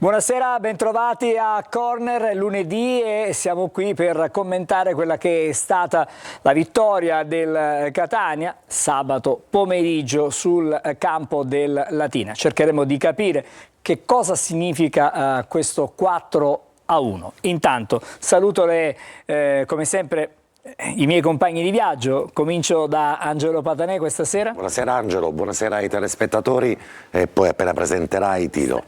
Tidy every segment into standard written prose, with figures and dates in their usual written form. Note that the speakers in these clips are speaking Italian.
Buonasera, bentrovati a Corner, lunedì, e siamo qui per commentare quella che è stata la vittoria del Catania sabato pomeriggio sul campo del Latina. Cercheremo di capire che cosa significa questo 4-1. Intanto saluto come sempre i miei compagni di viaggio. Comincio da Angelo Patanè questa sera. Buonasera Angelo, buonasera ai telespettatori e poi appena presenterai Tito.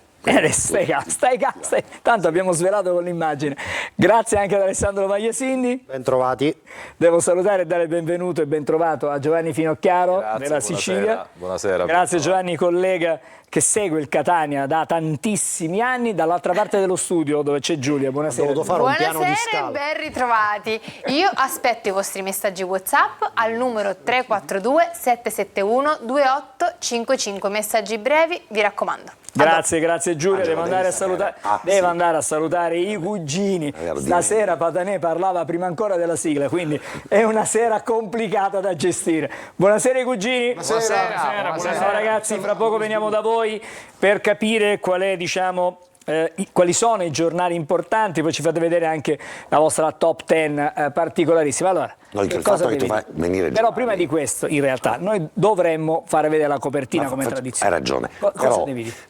Stai calmo, tanto abbiamo svelato con l'immagine. Grazie anche ad Alessandro Magliasindi. Bentrovati. Devo salutare e dare il benvenuto e bentrovato a Giovanni Finocchiaro. Grazie, della Sicilia. Buonasera. Grazie Giovanni, collega che segue il Catania da tantissimi anni, dall'altra parte dello studio dove c'è Giulia. Buonasera. Ho dovuto fare un piano di scala. E ben ritrovati. Io aspetto i vostri messaggi WhatsApp al numero 342 771 2855. Messaggi brevi, vi raccomando. Grazie Giulia. Devo andare a salutare i cugini. Stasera Patanè parlava prima ancora della sigla, quindi è una sera complicata da gestire. Buonasera ai cugini. Buonasera ragazzi, fra poco veniamo da voi per capire qual è, quali sono i giornali importanti, poi ci fate vedere anche la vostra top 10 particolarissima. Allora, però prima di questo, in realtà, noi dovremmo fare vedere la copertina come tradizione. Hai ragione, Cosa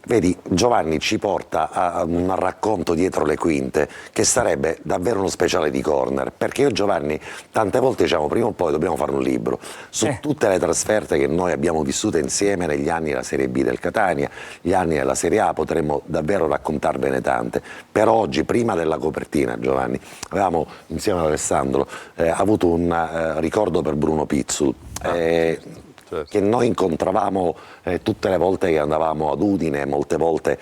vedi, Giovanni ci porta a un racconto dietro le quinte che sarebbe davvero uno speciale di Corner, perché io e Giovanni tante volte diciamo prima o poi dobbiamo fare un libro su tutte le trasferte che noi abbiamo vissuto insieme negli anni della Serie B del Catania, gli anni della Serie A, potremmo davvero raccontarvene tante. Per oggi, prima della copertina, Giovanni, avevamo insieme ad Alessandro avuto un ricordo per Bruno Pizzul, che noi incontravamo tutte le volte che andavamo ad Udine. Molte volte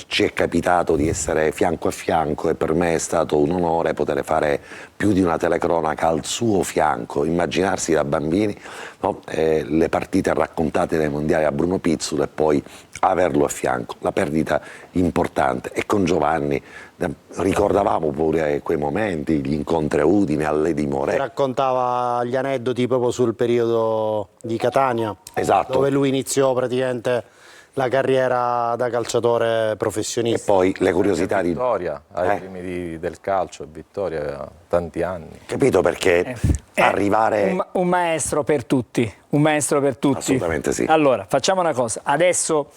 ci è capitato di essere fianco a fianco e per me è stato un onore poter fare più di una telecronaca al suo fianco, immaginarsi da bambini le partite raccontate dai mondiali a Bruno Pizzul e poi averlo a fianco, la perdita importante. E con Giovanni ricordavamo pure quei momenti, gli incontri a Udine, all'Edi More. Raccontava gli aneddoti proprio sul periodo di Catania, esatto, dove lui iniziò praticamente la carriera da calciatore professionista. E poi le curiosità di Vittoria, ai primi del calcio, Vittoria aveva tanti anni. Capito, perché arrivare... Un maestro per tutti, Assolutamente sì. Allora, facciamo una cosa, adesso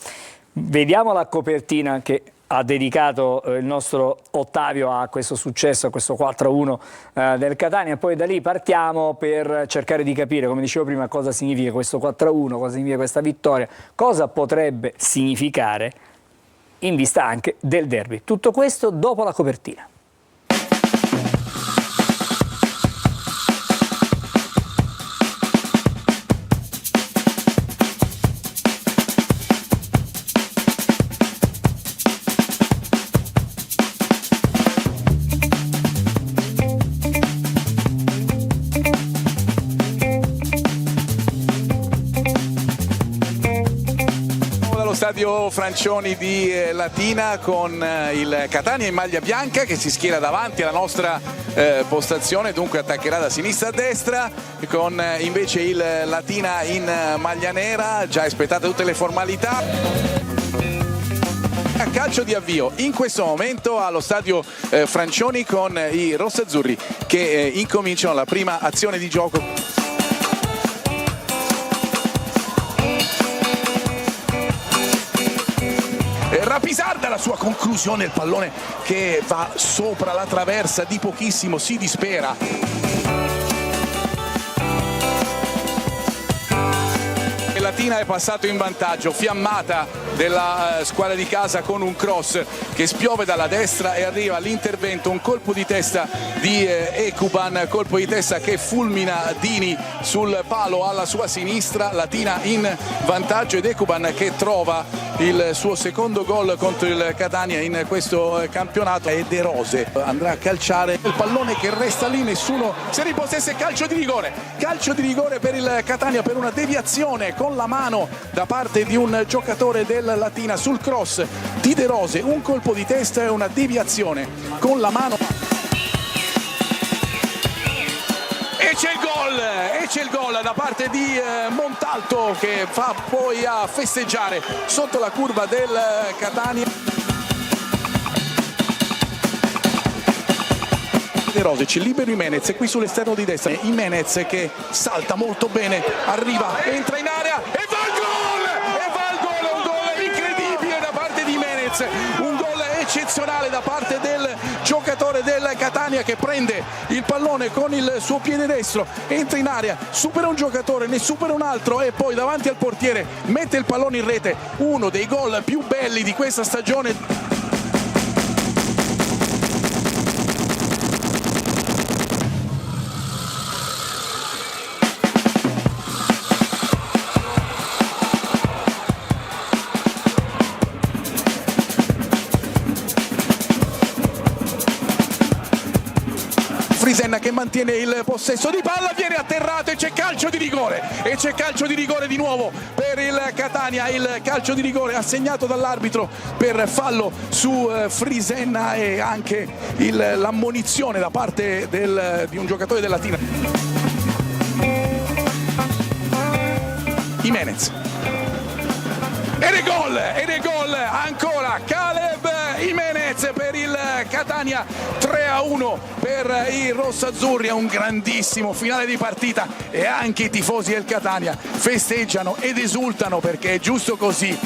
vediamo la copertina che ha dedicato il nostro Ottavio a questo successo, a questo 4-1 del Catania, e poi da lì partiamo per cercare di capire, come dicevo prima, cosa significa questo 4-1, cosa significa questa vittoria, cosa potrebbe significare in vista anche del derby. Tutto questo dopo la copertina. Stadio Francioni di Latina con il Catania in maglia bianca che si schiera davanti alla nostra postazione, dunque attaccherà da sinistra a destra, con invece il Latina in maglia nera, già espletate tutte le formalità. Calcio di avvio in questo momento allo stadio Francioni con i rossazzurri che incominciano la prima azione di gioco. Rapisarda la sua conclusione, il pallone che va sopra la traversa di pochissimo, si dispera. Latina è passato in vantaggio, fiammata della squadra di casa con un cross che spiove dalla destra e arriva all'intervento, un colpo di testa di Ekuban, colpo di testa che fulmina Dini sul palo alla sua sinistra. Latina in vantaggio ed Ekuban che trova il suo secondo gol contro il Catania in questo campionato. E De Rose andrà a calciare il pallone che resta lì, nessuno si ripossessa. Calcio di rigore per il Catania per una deviazione con la mano da parte di un giocatore del Latina sul cross di De Rose, un colpo di testa e una deviazione con la mano. E c'è il gol da parte di Montalto che fa poi a festeggiare sotto la curva del Catania. De Rosic, libero Jimenez qui sull'esterno di destra, Jimenez che salta molto bene, arriva, entra in area e va il gol! E va il gol, un gol incredibile da parte di Jimenez, un gol eccezionale da parte del giocatore del Catania che prende il pallone con il suo piede destro, entra in area, supera un giocatore, ne supera un altro e poi davanti al portiere mette il pallone in rete, uno dei gol più belli di questa stagione. Frisenna che mantiene il possesso di palla, viene atterrato e c'è calcio di rigore, e c'è calcio di rigore di nuovo per il Catania, il calcio di rigore assegnato dall'arbitro per fallo su Frisenna e anche l'ammonizione da parte di un giocatore della Latina. Jimenez ed è gol ancora Caleb Jimenez per il Catania, 3-1 per i rossazzurri, è un grandissimo finale di partita e anche i tifosi del Catania festeggiano ed esultano perché è giusto così.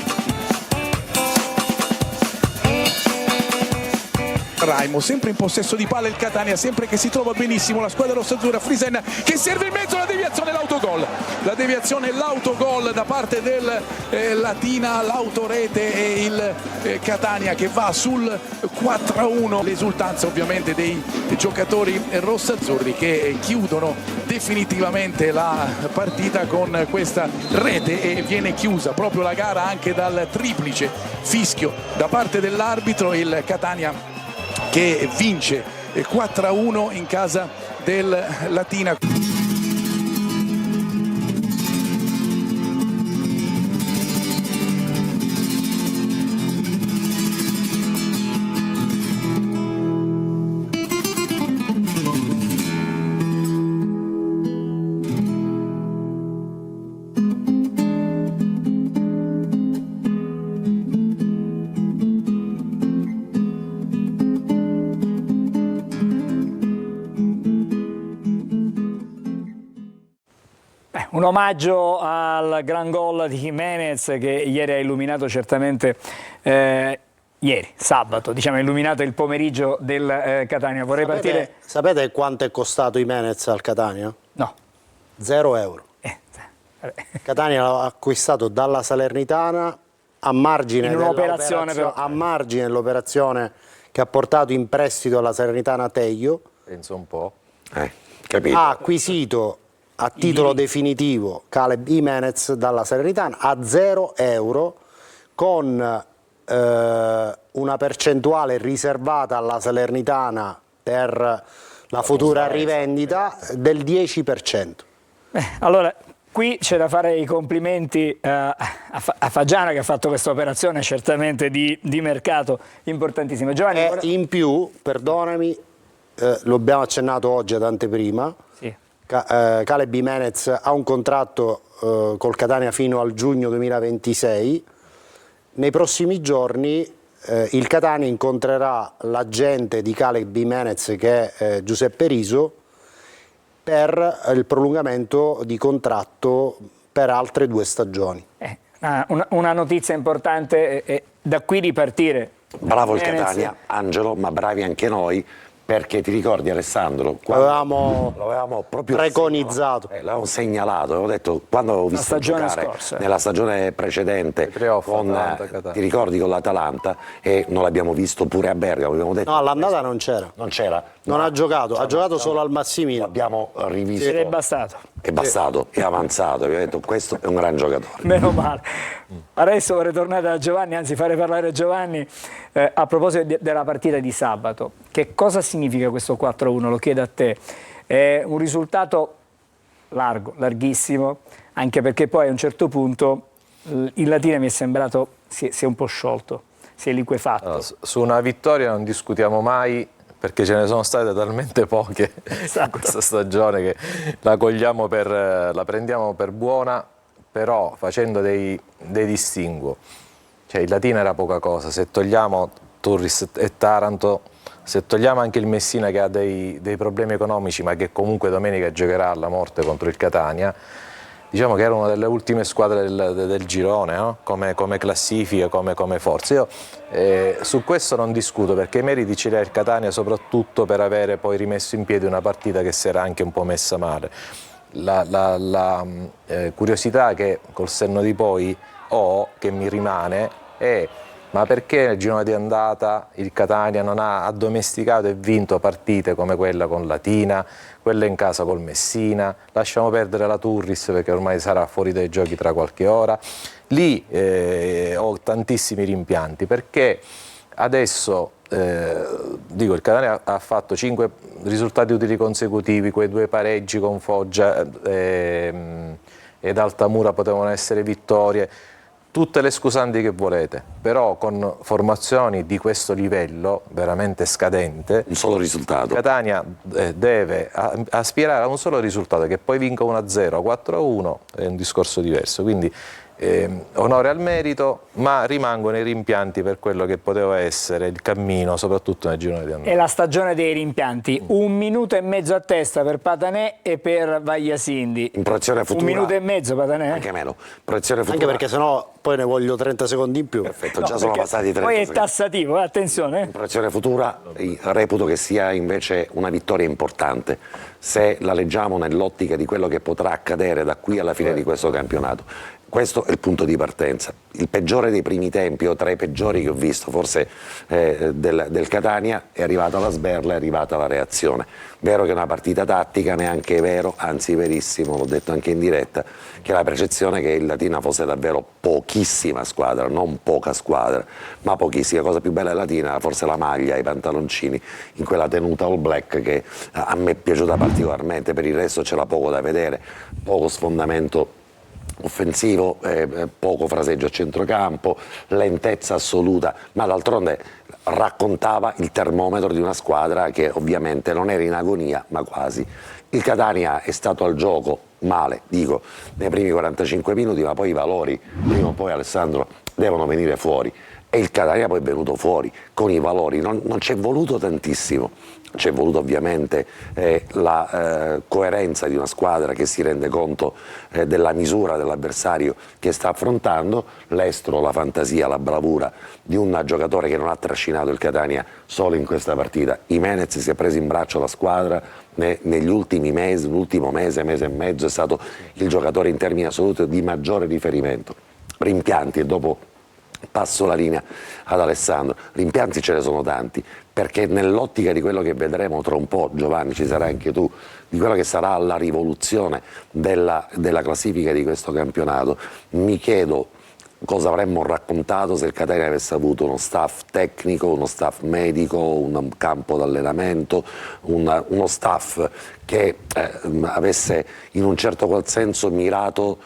Raimo, sempre in possesso di palla il Catania, sempre che si trova benissimo la squadra rossazzurra, Frisenna che serve in mezzo alla deviazione, l'autogol da parte del Latina, l'autorete e il Catania che va sul 4-1, l'esultanza ovviamente dei giocatori rossazzurri che chiudono definitivamente la partita con questa rete e viene chiusa proprio la gara anche dal triplice fischio da parte dell'arbitro, il Catania che vince 4-1 in casa del Latina. Un omaggio al gran gol di Jimenez che ieri ha illuminato certamente, ieri, sabato, diciamo, ha illuminato il pomeriggio del Catania. Vorrei partire... Sapete quanto è costato Jimenez al Catania? No. 0 euro. Catania l'ha acquistato dalla Salernitana a margine dell'operazione che ha portato in prestito alla Salernitana Teglio. Penso un po'. Capito. Ha acquisito a titolo definitivo Caleb Jimenez dalla Salernitana a 0 euro con una percentuale riservata alla Salernitana per la futura rivendita del 10%. Allora, qui c'è da fare i complimenti a Fagiana che ha fatto questa operazione certamente di mercato importantissima. Giovanni, in più, perdonami, lo abbiamo accennato oggi ad anteprima, sì. Caleb Jimenez ha un contratto col Catania fino al giugno 2026. Nei prossimi giorni il Catania incontrerà l'agente di Caleb Jimenez che è Giuseppe Riso per il prolungamento di contratto per altre 2 stagioni. Una notizia importante è da qui ripartire. Bravo il Catania, Angelo, ma bravi anche noi. Perché ti ricordi Alessandro? L'avevamo proprio preconizzato. L'avevamo segnalato, avevo detto quando avevo visto giocare nella stagione precedente ti ricordi con l'Atalanta e non l'abbiamo visto pure a Bergamo, abbiamo detto, no, all'andata non c'era. Non ha giocato, ha giocato solo al Massimino. Abbiamo rivisto. È bastato. È bastato, è avanzato, abbiamo detto questo è un gran giocatore. Meno male. Adesso vorrei tornare da Giovanni, anzi fare parlare Giovanni a proposito della partita di sabato. Che cosa significa questo 4-1? Lo chiedo a te. È un risultato larghissimo, anche perché poi a un certo punto il Latina mi è sembrato si è un po' sciolto, si è liquefatto. Allora, su una vittoria non discutiamo mai, perché ce ne sono state talmente poche in questa stagione che la prendiamo per buona, però facendo dei distinguo. Cioè il Latina era poca cosa, se togliamo Turris e Taranto, se togliamo anche il Messina che ha dei problemi economici ma che comunque domenica giocherà alla morte contro il Catania, diciamo che era una delle ultime squadre del girone, no? come classifica, come forza. Io su questo non discuto, perché i meriti ce li ha il Catania soprattutto per avere poi rimesso in piedi una partita che si era anche un po' messa male. La curiosità che col senno di poi ho, che mi rimane, è: ma perché nel girone di andata il Catania non ha addomesticato e vinto partite come quella con Latina, quella in casa col Messina? Lasciamo perdere la Turris perché ormai sarà fuori dai giochi tra qualche ora. Lì ho tantissimi rimpianti, perché adesso dico, il Catania ha fatto 5 risultati utili consecutivi, quei 2 pareggi con Foggia ed Altamura potevano essere vittorie. Tutte le scusanti che volete, però con formazioni di questo livello veramente scadente, Un solo risultato. Catania deve aspirare a un solo risultato, che poi vinca 1-0, 4-1 è un discorso diverso, quindi onore al merito, ma rimangono i rimpianti per quello che poteva essere il cammino, soprattutto nel girone di andata. È la stagione dei rimpianti. 1 minuto e mezzo a testa per Patanè e per Vagliasindi. In proiezione futura. 1 minuto e mezzo Patanè. Anche meno. Proiezione futura. Anche perché sennò poi ne voglio 30 secondi in più. Perfetto, No, già sono perché passati 30 poi è secondi. tassativo, attenzione. In proiezione futura reputo che sia invece una vittoria importante, se la leggiamo nell'ottica di quello che potrà accadere da qui alla fine di questo campionato. Questo è il punto di partenza. Il peggiore dei primi tempi, o tra i peggiori che ho visto, forse del Catania, è arrivata la sberla, è arrivata la reazione. Vero che è una partita tattica, neanche è vero, anzi verissimo, l'ho detto anche in diretta, che la percezione che il Latina fosse davvero pochissima squadra, non poca squadra, ma pochissima. La cosa più bella della Latina, forse la maglia, i pantaloncini, in quella tenuta all black che a me è piaciuta particolarmente. Per il resto c'era poco da vedere, poco sfondamento offensivo, poco fraseggio a centrocampo, lentezza assoluta, ma d'altronde raccontava il termometro di una squadra che ovviamente non era in agonia, ma quasi. Il Catania è stato al gioco male, dico, nei primi 45 minuti, ma poi i valori, prima o poi, Alessandro, devono venire fuori. E il Catania poi è venuto fuori con i valori, non ci è voluto tantissimo, c'è voluto ovviamente la coerenza di una squadra che si rende conto della misura dell'avversario che sta affrontando, l'estro, la fantasia, la bravura di un giocatore che non ha trascinato il Catania solo in questa partita. Jimenez si è preso in braccio la squadra negli ultimi mesi, l'ultimo mese e mezzo è stato il giocatore in termini assoluti di maggiore riferimento. Rimpianti, e dopo passo la linea ad Alessandro. Rimpianti ce ne sono tanti, perché nell'ottica di quello che vedremo tra un po', Giovanni, ci sarai anche tu, di quello che sarà la rivoluzione della classifica di questo campionato, mi chiedo cosa avremmo raccontato se il Catania avesse avuto uno staff tecnico, uno staff medico, un campo d'allenamento, uno staff che avesse in un certo qual senso mirato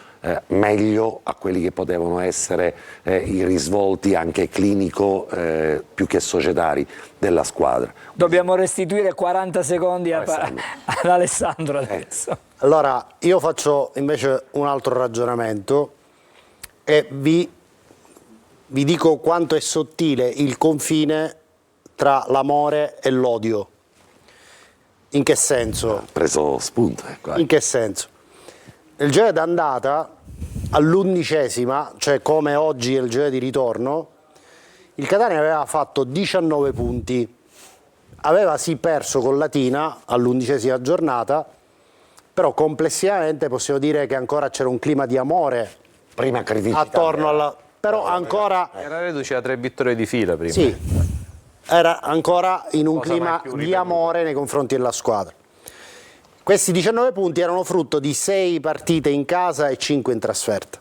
meglio a quelli che potevano essere i risvolti anche clinico più che societari della squadra. Dobbiamo restituire 40 secondi ad Alessandro adesso. Allora, io faccio invece un altro ragionamento e vi dico quanto è sottile il confine tra l'amore e l'odio. In che senso? Ha preso spunto. In che senso? Il girone d'andata, all'11ª, cioè come oggi è il girone di ritorno, il Catania aveva fatto 19 punti, aveva sì perso con Latina all'11ª giornata, però complessivamente possiamo dire che ancora c'era un clima di amore Prima criticità attorno alla... però ancora... Era reduce a 3 vittorie di fila prima. Sì, era ancora in un Cosa clima mai più di ripetuto. amore nei confronti della squadra. Questi 19 punti erano frutto di 6 partite in casa e 5 in trasferta.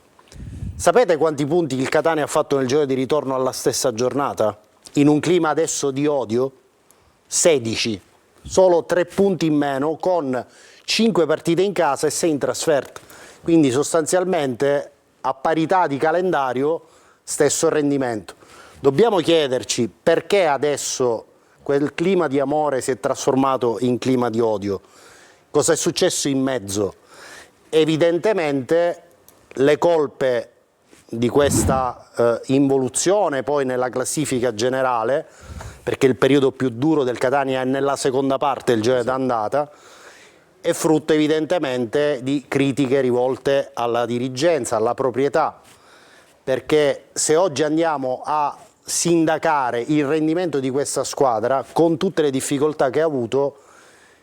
Sapete quanti punti il Catania ha fatto nel girone di ritorno alla stessa giornata? In un clima adesso di odio? 16. Solo 3 punti in meno, con 5 partite in casa e 6 in trasferta. Quindi sostanzialmente a parità di calendario stesso rendimento. Dobbiamo chiederci perché adesso quel clima di amore si è trasformato in clima di odio. Cosa è successo in mezzo? Evidentemente le colpe di questa involuzione poi nella classifica generale, perché il periodo più duro del Catania è nella seconda parte del girone d'andata, è frutto evidentemente di critiche rivolte alla dirigenza, alla proprietà, perché se oggi andiamo a sindacare il rendimento di questa squadra con tutte le difficoltà che ha avuto,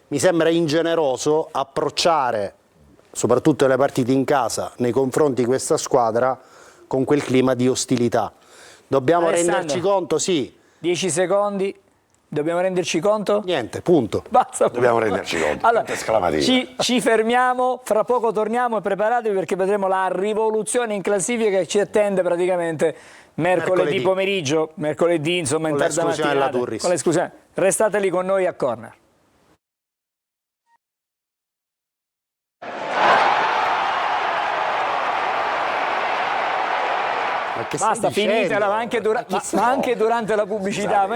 mi sembra ingeneroso approcciare soprattutto le partite in casa nei confronti di questa squadra con quel clima di ostilità. Dobbiamo renderci conto, sì. 10 secondi, dobbiamo renderci conto? Niente, punto. Basta. Dobbiamo renderci conto. Allora, Esclamativo. ci fermiamo, fra poco torniamo e preparatevi perché vedremo la rivoluzione in classifica che ci attende praticamente mercoledì pomeriggio, mercoledì insomma in tarda mattinata. Con l'esclusione. Restate lì con noi a Corner. Basta, finitela, ma anche durante la pubblicità.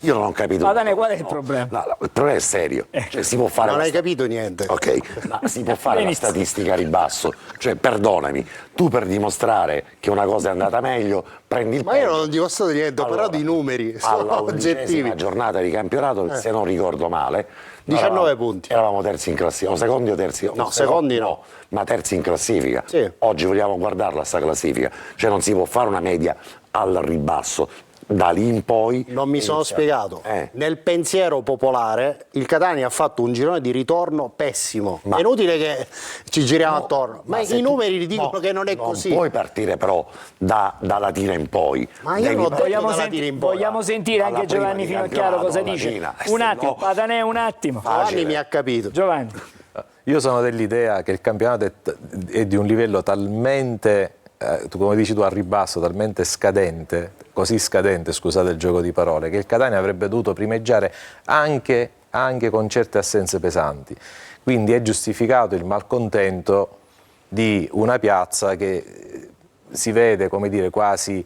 Io non ho capito. Padane, qual è il problema? No, il problema è serio. Cioè, si può fare non hai capito niente. Ok, ma si può fare la statistica a ribasso. Cioè, perdonami, tu per dimostrare che una cosa è andata meglio, prendi il Ma io non ho dimostrato niente, ho parlato di numeri, sono oggettivi. Alla giornata di campionato, se non ricordo male, 19 punti. Eravamo terzi in classifica, o secondi o terzi? No, secondi no. Ma terzi in classifica. Sì. Oggi vogliamo guardarla sta classifica. Cioè non si può fare una media al ribasso. Da lì in poi non mi sono spiegato. Nel pensiero popolare il Catania ha fatto un girone di ritorno pessimo. È inutile che ci giriamo attorno, ma i numeri dicono che non è così. Non puoi partire però da Latina in poi. Ma io non vogliamo sentire anche Giovanni Finocchiaro cosa dice. Un attimo, Padanè, un attimo. Giovanni mi ha capito. Giovanni. Io sono dell'idea che il campionato è di un livello talmente, come dici tu, a ribasso, talmente scadente, così scadente, scusate il gioco di parole, che il Catania avrebbe dovuto primeggiare anche con certe assenze pesanti. Quindi è giustificato il malcontento di una piazza che si vede, come dire, quasi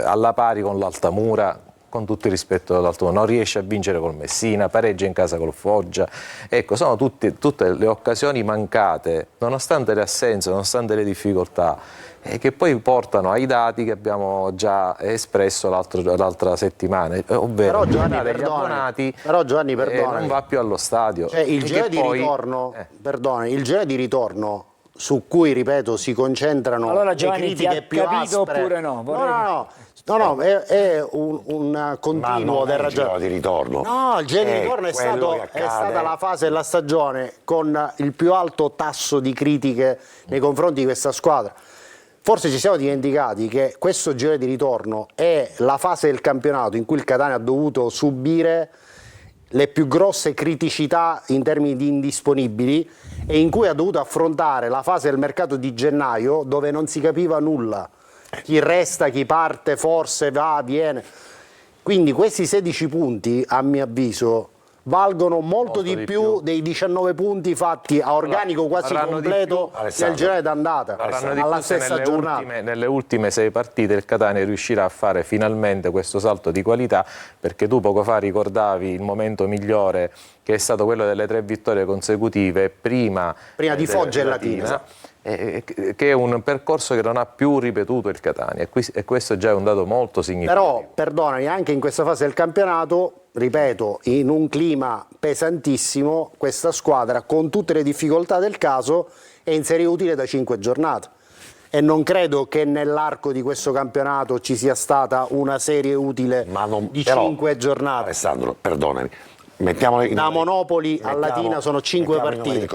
alla pari con l'Altamura, con tutto il rispetto dell'Altamura, non riesce a vincere col Messina, pareggia in casa col Foggia. Ecco, sono tutte le occasioni mancate, nonostante le assenze, nonostante le difficoltà, che poi portano ai dati che abbiamo già espresso l'altra settimana, ovvero però Giovanni, degli abbonati non va più allo stadio. Cioè, il girone di ritorno, il girone di ritorno su cui, ripeto, si concentrano allora, le Giovanni, critiche più capito aspre. Oppure no? No, è un continuo del ragionamento di ritorno. No, il girone di ritorno è stata la fase della stagione con il più alto tasso di critiche nei confronti di questa squadra. Forse ci siamo dimenticati che questo girone di ritorno è la fase del campionato in cui il Catania ha dovuto subire le più grosse criticità in termini di indisponibili e in cui ha dovuto affrontare la fase del mercato di gennaio dove non si capiva nulla. Chi resta, chi parte, forse va, viene. Quindi questi 16 punti, a mio avviso, valgono molto di più dei 19 punti fatti a organico quasi completo nel girone d'andata, alla stessa giornata. Nelle ultime 6 partite il Catania riuscirà a fare finalmente questo salto di qualità, perché tu poco fa ricordavi il momento migliore che è stato quello delle 3 vittorie consecutive prima di Foggia e Latina. Che è un percorso che non ha più ripetuto il Catania e questo già è un dato molto significativo. Però, perdonami, anche in questa fase del campionato, ripeto, in un clima pesantissimo, questa squadra, con tutte le difficoltà del caso, è in serie utile da 5 giornate. E non credo che nell'arco di questo campionato ci sia stata una serie utile di 5 giornate. Alessandro, perdonami. Da Monopoli a Latina sono 5 partite.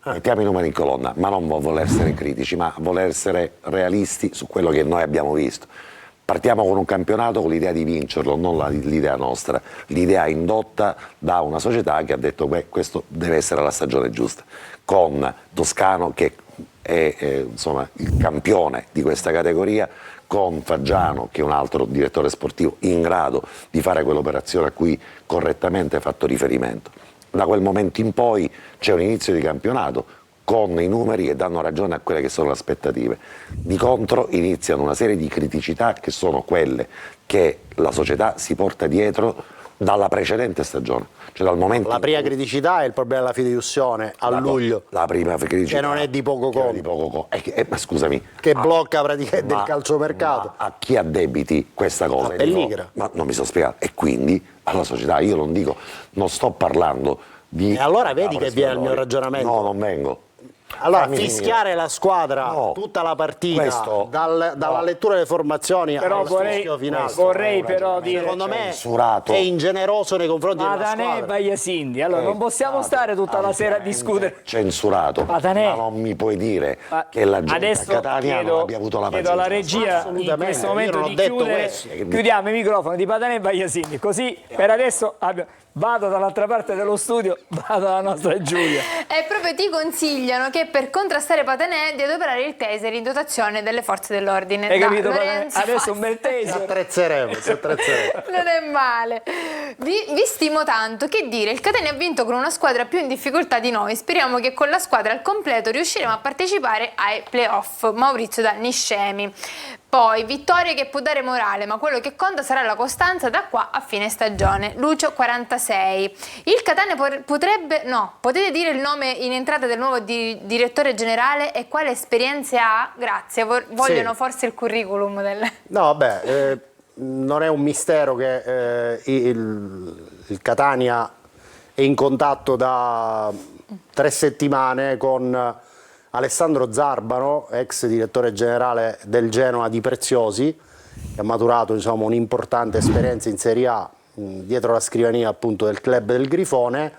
Mettiamo i numeri in colonna, ma non voler essere critici, ma voler essere realisti su quello che noi abbiamo visto. Partiamo con un campionato con l'idea di vincerlo, non l'idea nostra, l'idea indotta da una società che ha detto che questo deve essere la stagione giusta, con Toscano che è insomma, il campione di questa categoria, con Faggiano che è un altro direttore sportivo in grado di fare quell'operazione a cui correttamente hai fatto riferimento. Da quel momento in poi c'è un inizio di campionato con i numeri che danno ragione a quelle che sono le aspettative. Di contro iniziano una serie di criticità che sono quelle che la società si porta dietro dalla precedente stagione, cioè dal momento La prima criticità è il problema della fideiussione a luglio, la prima criticità, che non è di poco conto, ma scusami, che blocca praticamente il ma calciomercato. a chi addebiti questa cosa? A Pelligra. Ma non mi sono spiegato. E quindi alla società, io non sto parlando di... E allora vedi che viene il mio ragionamento. No, non vengo. Allora, Fammi fischiare finire. la squadra No, tutta la partita, questo- dalla lettura delle formazioni Però al fischio finale, vorrei però dire, secondo me censurato. è ingeneroso nei confronti della Patanè e squadra. Bagliasindi, allora non possiamo stare tutta la sera a discutere. Censurato. Patanè. Ma non mi puoi dire Ma che la gente a adesso Catania non abbia avuto la chiedo alla pazienza. regia in Assolutamente, questo io momento non ho di detto chiudere. questo. Chiudiamo i microfoni di Patanè e Bagliasindi, così per adesso vado dall'altra parte dello studio, vado alla nostra Giulia. E proprio ti consigliano che per contrastare Patanè di adoperare il taser in dotazione delle forze dell'ordine. Hai Da capito Patanè? Lorenzo Adesso un bel Ci taser. attrezzeremo, ci attrezzeremo. Non è male. Vi stimo tanto. Che dire, il Catania ha vinto con una squadra più in difficoltà di noi. Speriamo che con la squadra al completo riusciremo a partecipare ai playoff. Maurizio da Niscemi. Poi, vittoria che può dare morale, ma quello che conta sarà la costanza da qua a fine stagione. Lucio 46. Il Catania potrebbe... No, potete dire il nome in entrata del nuovo direttore generale e quale esperienze ha? Grazie, vogliono Sì. forse il curriculum del... No, vabbè, non è un mistero che il Catania è in contatto da 3 settimane con Alessandro Zarbano, ex direttore generale del Genoa di Preziosi, che ha maturato, insomma, un'importante esperienza in Serie A dietro la scrivania appunto del club del Grifone.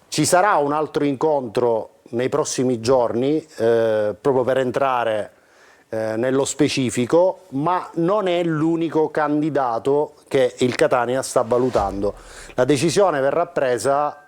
Ci sarà un altro incontro nei prossimi giorni proprio per entrare nello specifico, ma non è l'unico candidato che il Catania sta valutando. La decisione verrà presa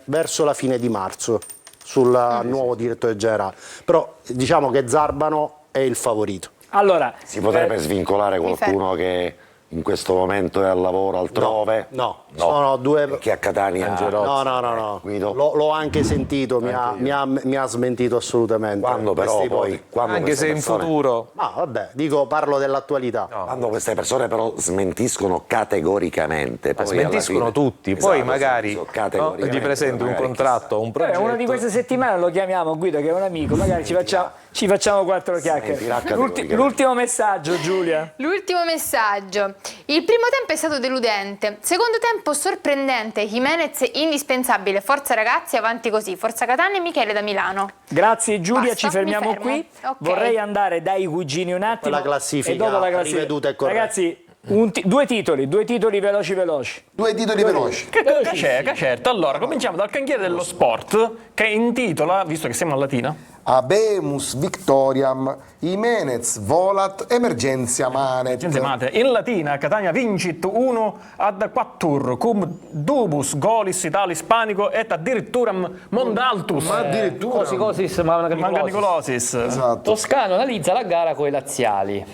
verso la fine di marzo sul nuovo direttore generale, però diciamo che Zarbano è il favorito. Allora, Si potrebbe svincolare qualcuno che in questo momento è al lavoro altrove? No, sono due... Perché a Catania... No. Guido? L'ho anche sentito, mi ha smentito assolutamente. Quando però queste poi... ipotesi. Quando Anche queste se in persone- futuro... No, vabbè, parlo dell'attualità. Quando queste persone però smentiscono categoricamente, poi smentiscono alla fine- tutti, poi Esatto, magari categoricamente, gli presenti un magari contratto, un progetto. una di queste settimane lo chiamiamo Guido, che è un amico, magari ci facciamo 4 chiacchiere. Smentirà categoricamente. L'ultimo messaggio, Giulia. L'ultimo messaggio. Il primo tempo è stato deludente. Secondo tempo sorprendente. Jimenez indispensabile. Forza ragazzi, avanti così. Forza Catania e Michele da Milano. Grazie Giulia, Basta, ci fermiamo mi fermo. qui. Ok. Vorrei andare dai cugini un attimo. La classifica e dopo la classifica. riveduta e corretta. Ragazzi, due titoli veloci. Due titoli veloci. Certo, allora cominciamo dal cantiere dello sport che intitola, visto che siamo a Latina, Habemus Victoriam, Jimenez volat emergentia manet. in Latina Catania vincit 1 ad 4 cum dubus golis italis panico et addiritturam mondaltus. Ma addirittura. Cosis, Manganicolosis. Manganicolosis. Esatto. Toscano analizza la gara con i laziali.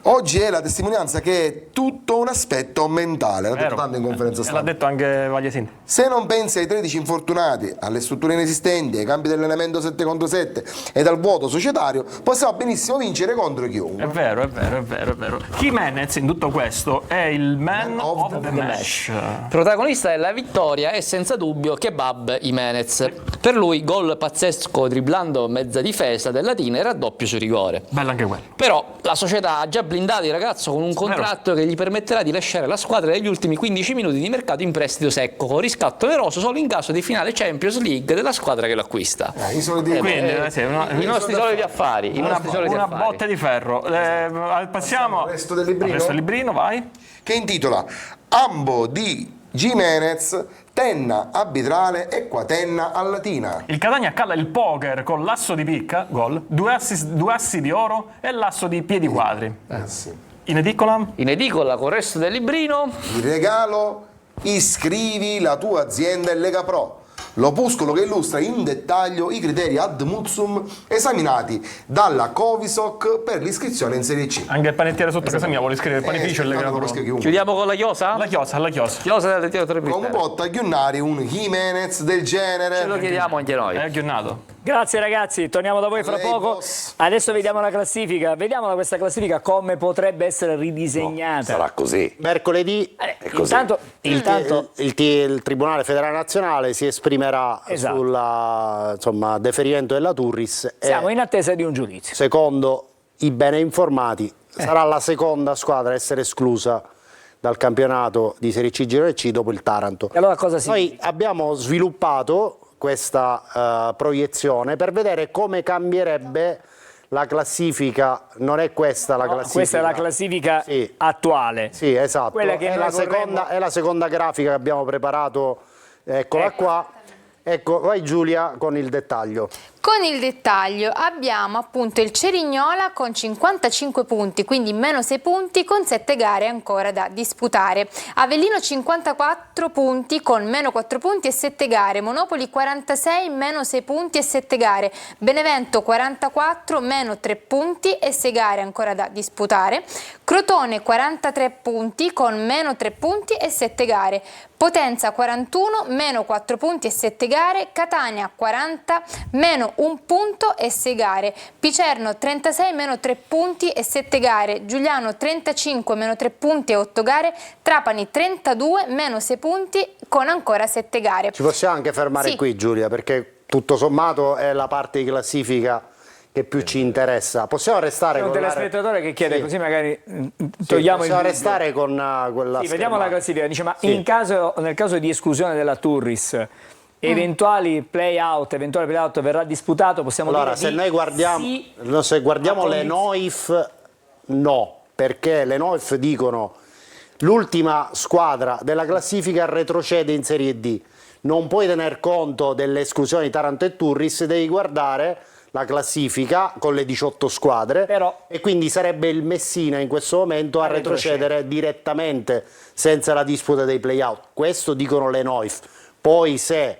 Oggi è la testimonianza che è tutto un aspetto mentale, l'ha detto Vero. tanto in conferenza L'ha stampa. detto anche Vagliasini. Se non pensi ai 13 infortunati, alle strutture inesistenti, ai cambi dell'allenamento 7 contro 7 ed al vuoto societario, possiamo benissimo vincere contro chiunque. È vero. Jimenez in tutto questo è il man of the match. Protagonista della vittoria è senza dubbio Kebab Jimenez. Per lui gol pazzesco driblando mezza difesa del Latina e raddoppio su rigore. Bello anche quello. Però la società ha già blindato il ragazzo con un contratto che gli permetterà di lasciare la squadra negli ultimi 15 minuti di mercato in prestito secco, con riscatto oneroso solo in caso di finale Champions League della squadra che lo acquista. I soliti- Quindi, I nostri soliti affari. una botta di ferro. Passiamo al resto del librino? al resto del librino, vai. che intitola Ambo di Jimenez, tenna arbitrale e quatenna a Latina. Il Catania cala il poker con l'asso di picca, gol, due assi di oro e l'asso di piedi quadri. In edicola? In edicola con il resto del librino. Di regalo iscrivi la tua azienda in Lega Pro. L'opuscolo che illustra in dettaglio i criteri ad mutsum esaminati dalla Covisoc per l'iscrizione in Serie C. Anche il panettiere sotto casa mia vuole scrivere il panificio e le tanto conosco chiunque. Chiudiamo con la chiosa? La chiosa. Chiosa del tiro Come potta Ghionnari un Jimenez del genere. Ce lo chiediamo anche noi. È aggiornato. Grazie ragazzi, torniamo da voi fra Lei, poco. boss. Adesso vediamo la classifica. Vediamo questa classifica come potrebbe essere ridisegnata. Sarà così. Mercoledì così. Intanto Il Tribunale Federale Nazionale si esprimerà Esatto. sul deferimento della Turris siamo e, in attesa di un giudizio. secondo i bene informati, sarà la seconda squadra a essere esclusa dal campionato di Serie C Girone C dopo il Taranto. E allora cosa Noi significa? abbiamo sviluppato questa proiezione per vedere come cambierebbe la classifica. Non è questa la classifica. Questa è la classifica Sì. attuale. Sì, esatto. Quella che è, noi è la seconda grafica che abbiamo preparato, eccola qua. Ecco, vai Giulia con il dettaglio. Con il dettaglio abbiamo appunto il Cerignola con 55 punti, quindi meno 6 punti con 7 gare ancora da disputare. Avellino 54 punti con meno 4 punti e 7 gare. Monopoli 46 meno 6 punti e 7 gare. Benevento 44 meno 3 punti e 6 gare ancora da disputare. Crotone 43 punti con meno 3 punti e 7 gare. Potenza 41 meno 4 punti e 7 gare. Catania 40 meno 1 punto e 6 gare. Picerno 36 meno 3 punti e 7 gare. Giuliano 35 meno 3 punti e 8 gare. Trapani 32 meno 6 punti con ancora 7 gare. Ci possiamo anche fermare Sì. qui Giulia, perché tutto sommato è la parte di classifica che più ci interessa. Possiamo restare C'è un con telespettatore che chiede, Sì. così magari Sì, togliamo possiamo il dubbio. restare con quella Sì, vediamo la schermata. classifica. Dice, ma Sì. nel caso di esclusione della Turris, eventuali play-out verrà disputato, possiamo Allora, dire se di noi guardiamo, sì, se guardiamo a le condiz- Noif, no, perché le Noif dicono l'ultima squadra della classifica retrocede in Serie D. Non puoi tener conto delle esclusioni di Taranto e Turris, devi guardare la classifica con le 18 squadre, Però- e quindi sarebbe il Messina in questo momento a retrocedere direttamente senza la disputa dei play-out. Questo dicono le Noif. Poi se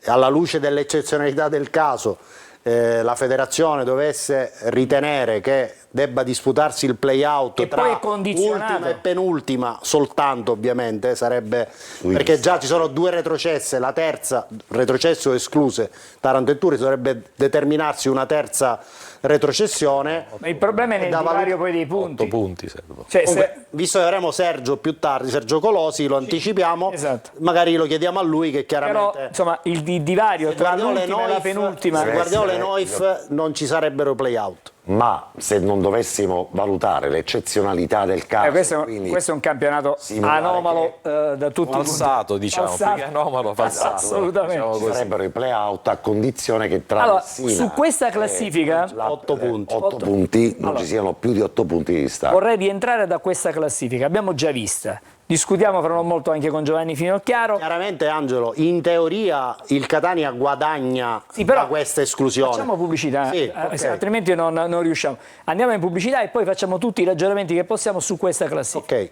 alla luce dell'eccezionalità del caso la federazione dovesse ritenere che debba disputarsi il play-out E tra poi è condizionato. ultima e penultima soltanto, ovviamente sarebbe, perché già ci sono due retrocesse, la terza retrocesso escluse Taranto e Turris, dovrebbe determinarsi una terza retrocessione. Ma il problema è nel Da divario valut- poi dei punti. 8 punti servono. Cioè, Comunque, visto che avremo Sergio più tardi, Sergio Colosi, lo anticipiamo, esatto. magari lo chiediamo a lui che però chiaramente... insomma il divario Se tra guardiamo le l'ultima e la penultima se guardiamo le essere- Noif non ci sarebbero play-out. Ma se non dovessimo valutare l'eccezionalità del caso, quindi questo è un campionato simulare anomalo da tutti i punti. Falsato, diciamo, Falsato. più che anomalo, falsato. Assolutamente. Diciamo così. sarebbero i play-out a condizione che tra Allora, Messina su questa e classifica 8 punti. 8 punti non ci siano più di 8 punti di distacco. vorrei rientrare da questa classifica, abbiamo già vista, discutiamo fra non molto anche con Giovanni Finocchiaro. Chiaramente Angelo, in teoria il Catania guadagna Sì, però da questa esclusione. facciamo pubblicità, Sì, ok. altrimenti non riusciamo. Andiamo in pubblicità e poi facciamo tutti i ragionamenti che possiamo su questa classifica. Ok.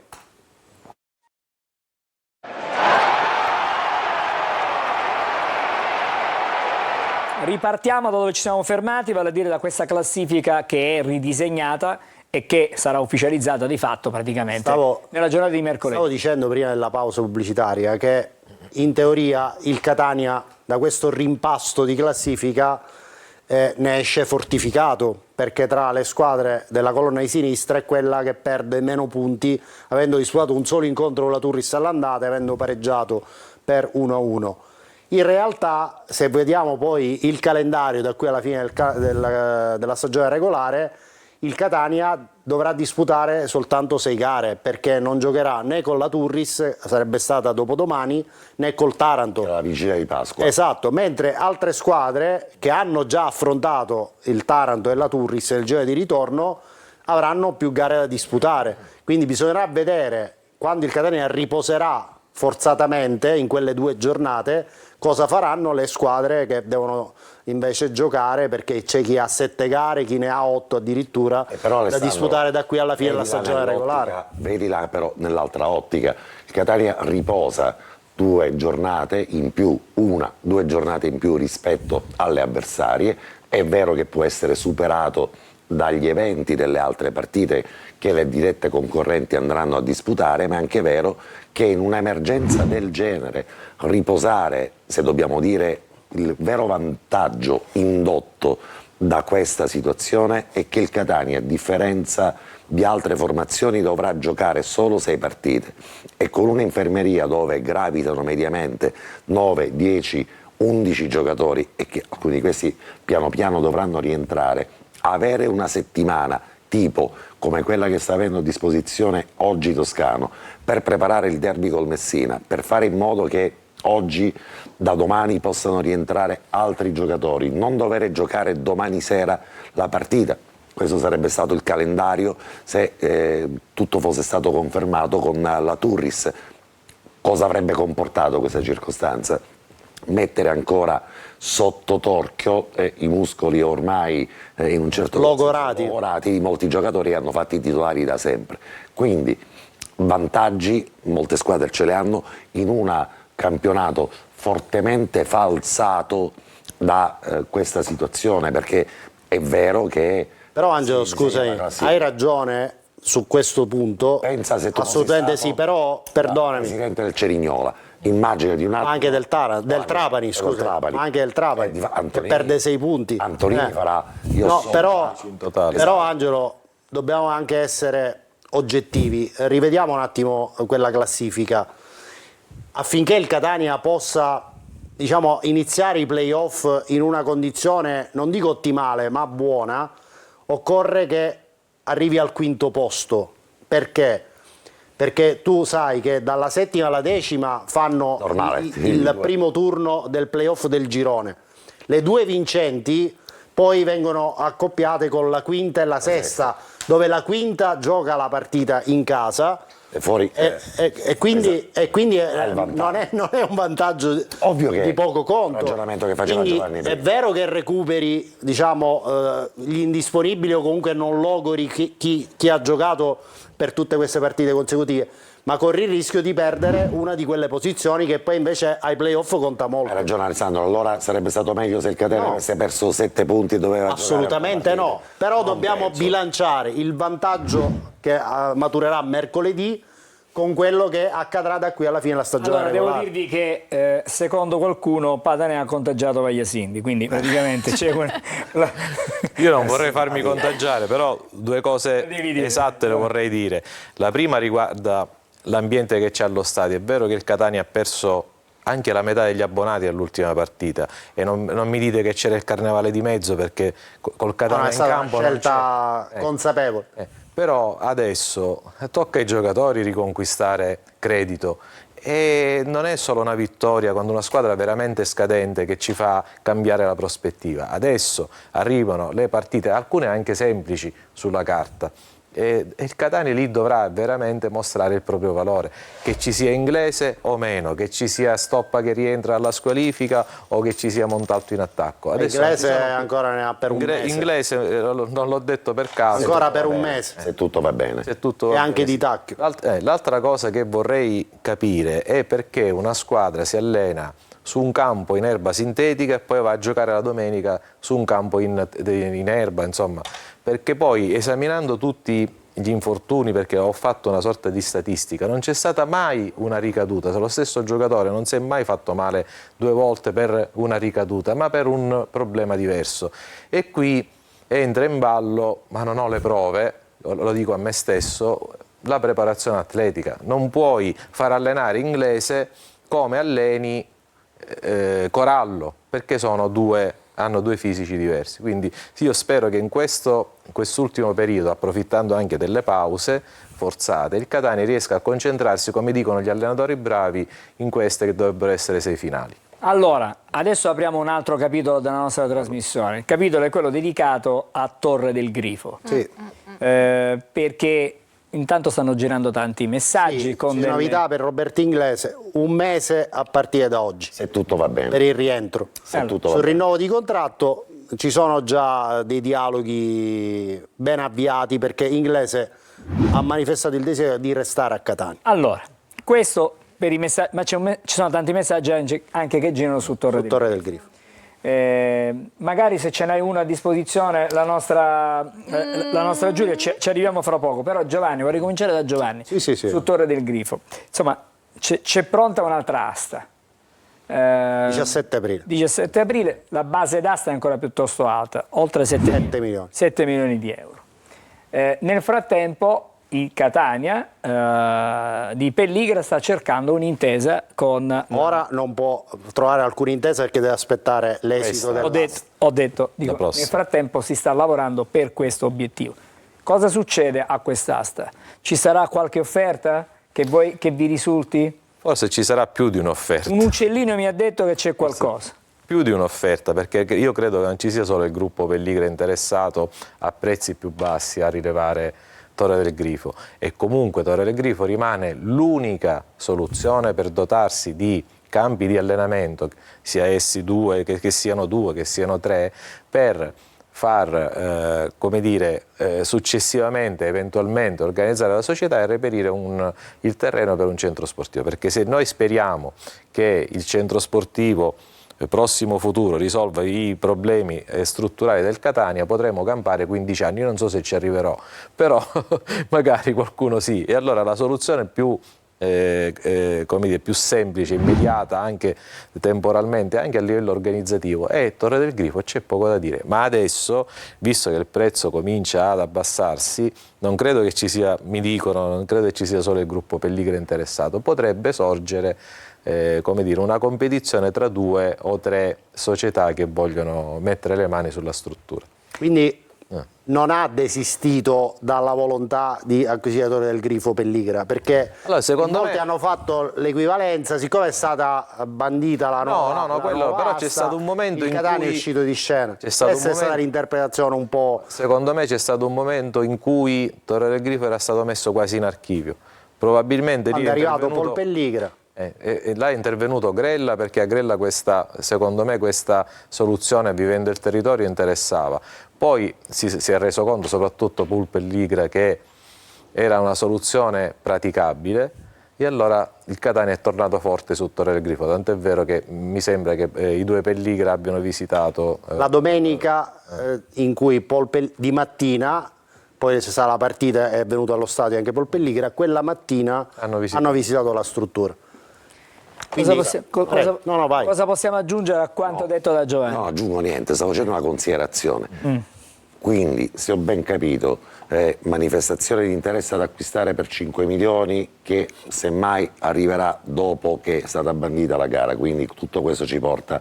Ripartiamo da dove ci siamo fermati, vale a dire da questa classifica che è ridisegnata e che sarà ufficializzata di fatto praticamente nella giornata di mercoledì. Stavo dicendo prima della pausa pubblicitaria che in teoria il Catania da questo rimpasto di classifica ne esce fortificato, perché tra le squadre della colonna di sinistra è quella che perde meno punti, avendo disputato un solo incontro con la Turris all'andata e avendo pareggiato per 1-1. In realtà, se vediamo poi il calendario da qui alla fine della stagione regolare, il Catania dovrà disputare soltanto 6 gare, perché non giocherà né con la Turris, sarebbe stata dopodomani, né col Taranto. La vigilia di Pasqua. Esatto, mentre altre squadre che hanno già affrontato il Taranto e la Turris nel giro di ritorno avranno più gare da disputare. Quindi bisognerà vedere, quando il Catania riposerà forzatamente in quelle 2 giornate, cosa faranno le squadre che devono invece giocare, perché c'è chi ha 7 gare, chi ne ha 8 addirittura Però, da disputare da qui alla fine della stagione regolare. Vedila però nell'altra ottica, il Catania riposa 2 giornate in più, 2 giornate in più rispetto alle avversarie. È vero che può essere superato dagli eventi delle altre partite che le dirette concorrenti andranno a disputare, ma è anche vero che in un'emergenza del genere riposare, se dobbiamo dire il vero vantaggio indotto da questa situazione è che il Catania, a differenza di altre formazioni, dovrà giocare solo 6 partite e con un'infermeria dove gravitano mediamente 9, 10, 11 giocatori e che alcuni di questi piano piano dovranno rientrare, avere una settimana tipo come quella che sta avendo a disposizione oggi Toscano per preparare il derby col Messina, per fare in modo che oggi, da domani, possano rientrare altri giocatori, non dover giocare domani sera la partita. Questo sarebbe stato il calendario se tutto fosse stato confermato con la Turris. Cosa avrebbe comportato questa circostanza? Mettere ancora sotto torchio i muscoli ormai in un certo logorati di molti giocatori che hanno fatto i titolari da sempre. Quindi vantaggi, molte squadre ce le hanno in un campionato fortemente falsato da questa situazione, perché è vero che... Però Angelo, scusami, hai ragione su questo punto. Pensa se tu assolutamente sì, però perdonami. Presidente del Cerignola, immagine di un altro... Anche del Trapani, scusa, anche del Trapani, che perde 6 punti. Antonini farà... Però Angelo, dobbiamo anche essere oggettivi. Rivediamo un attimo quella classifica. Affinché il Catania possa, diciamo, iniziare i playoff in una condizione, non dico ottimale, ma buona, occorre che arrivi al 5° posto. Perché? Perché tu sai che dalla 7ª alla 10ª fanno il primo turno del playoff del girone. Le 2 vincenti poi vengono accoppiate con la 5ª e la 6ª, dove la 5ª gioca la partita in casa. E quindi non è un vantaggio di poco conto. Il ragionamento che faceva Giovanni. È vero che recuperi, diciamo, gli indisponibili o comunque non logori chi ha giocato per tutte queste partite consecutive, ma corri il rischio di perdere una di quelle posizioni che poi invece ai playoff conta molto. Hai ragione Alessandro, allora sarebbe stato meglio se il Catania avesse perso 7 punti e doveva assolutamente no, però dobbiamo bilanciare il vantaggio che maturerà mercoledì con quello che accadrà da qui alla fine della stagione. Allora, regolare. devo dirvi che secondo qualcuno Padane ha contagiato Vagliasindi, quindi praticamente c'è Io non vorrei farmi contagiare, però 2 cose esatte le vorrei dire. La prima riguarda l'ambiente che c'è allo stadio. È vero che il Catania ha perso anche la metà degli abbonati all'ultima partita e non mi dite che c'era il carnevale di mezzo, perché col Catania in campo è una scelta consapevole. Però adesso tocca ai giocatori riconquistare credito e non è solo una vittoria quando una squadra è veramente scadente che ci fa cambiare la prospettiva. Adesso arrivano le partite, alcune anche semplici sulla carta, e il Catania lì dovrà veramente mostrare il proprio valore, che ci sia Inglese o meno, che ci sia Stoppa che rientra alla squalifica o che ci sia Montalto in attacco. Adesso Inglese ancora ne ha per un mese. Inglese non l'ho detto per caso. Ancora per un mese. Se tutto va bene. E anche di tacco. L'altra cosa che vorrei capire è perché una squadra si allena su un campo in erba sintetica e poi va a giocare la domenica su un campo in erba, insomma, perché poi esaminando tutti gli infortuni, perché ho fatto una sorta di statistica, non c'è stata mai una ricaduta, se lo stesso giocatore non si è mai fatto male 2 volte per una ricaduta, ma per un problema diverso. E qui entra in ballo, ma non ho le prove, lo dico a me stesso, la preparazione atletica. Non puoi far allenare Inglese come alleni Corallo, perché hanno 2 fisici diversi. Quindi io spero che in quest'ultimo periodo, approfittando anche delle pause forzate, il Catania riesca a concentrarsi, come dicono gli allenatori bravi, in queste che dovrebbero essere 6 finali. Allora, adesso apriamo un altro capitolo della nostra trasmissione. Il capitolo è quello dedicato a Torre del Grifo. Sì. Perché intanto stanno girando tanti messaggi. Con novità per Roberto Inglese, 1 mese a partire da oggi. Se tutto va bene. Per il rientro. Sul rinnovo di contratto ci sono già dei dialoghi ben avviati, perché Inglese ha manifestato il desiderio di restare a Catania. Allora, questo per i messaggi, ma ci sono tanti messaggi anche che girano su Torre del Grifo. Magari se ce n'hai uno a disposizione la nostra Giulia, ci arriviamo fra poco, però Giovanni, vorrei cominciare da Giovanni. Sì. Su Torre del Grifo, insomma c'è pronta un'altra asta, 17 aprile. 17 aprile, la base d'asta è ancora piuttosto alta, oltre 7 milioni. 7 milioni di euro. Nel frattempo il Catania di Pelligra sta cercando un'intesa con... Ora non può trovare alcuna intesa perché deve aspettare l'esito dell'asta. Ho detto, dico, nel frattempo si sta lavorando per questo obiettivo. Cosa succede a quest'asta? Ci sarà qualche offerta che vi risulti? Forse ci sarà più di un'offerta. Un uccellino mi ha detto che c'è qualcosa. Più di un'offerta, perché io credo che non ci sia solo il gruppo Pelligra interessato a prezzi più bassi a rilevare Torre del Grifo, e comunque Torre del Grifo rimane l'unica soluzione per dotarsi di campi di allenamento, sia essi due, che siano due, che siano tre, per far, come dire, successivamente, eventualmente organizzare la società e reperire il terreno per un centro sportivo, perché se noi speriamo che il centro sportivo prossimo futuro risolva i problemi strutturali del Catania, potremo campare 15 anni. Io non so se ci arriverò, però magari qualcuno sì. E allora la soluzione più, come dire, più semplice, immediata, anche temporalmente, anche a livello organizzativo, è Torre del Grifo. C'è poco da dire, ma adesso, visto che il prezzo comincia ad abbassarsi, non credo che ci sia, mi dicono, non credo che ci sia solo il gruppo Pelligra interessato. Potrebbe sorgere come dire, una competizione tra 2 o 3 società che vogliono mettere le mani sulla struttura. Quindi non ha desistito dalla volontà di acquisire Torre del Grifo Pelligra, perché allora, secondo molti hanno fatto l'equivalenza, siccome è stata bandita la nuova però c'è stato un momento in cui Catania è uscito di scena. Questa è stata l'interpretazione un po'... Secondo me c'è stato un momento in cui Torre del Grifo era stato messo quasi in archivio. Probabilmente quando è arrivato Paul Pelligra. E là è intervenuto Grella, perché a Grella secondo me questa soluzione, vivendo il territorio, interessava. Poi si è reso conto, soprattutto Paul Pelligra, che era una soluzione praticabile, e allora il Catania è tornato forte su Torre del Grifo, tant'è vero che mi sembra che i due Pelligra abbiano visitato... la domenica in cui di mattina, poi c'è stata la partita, è venuto allo stadio anche Paul Pelligra, quella mattina hanno visitato la struttura. Quindi, cosa possiamo aggiungere a quanto detto da Giovanni? No, aggiungo niente, stavo facendo una considerazione. Quindi, se ho ben capito, manifestazione di interesse ad acquistare per 5 milioni che semmai arriverà dopo che è stata bandita la gara, quindi tutto questo ci porta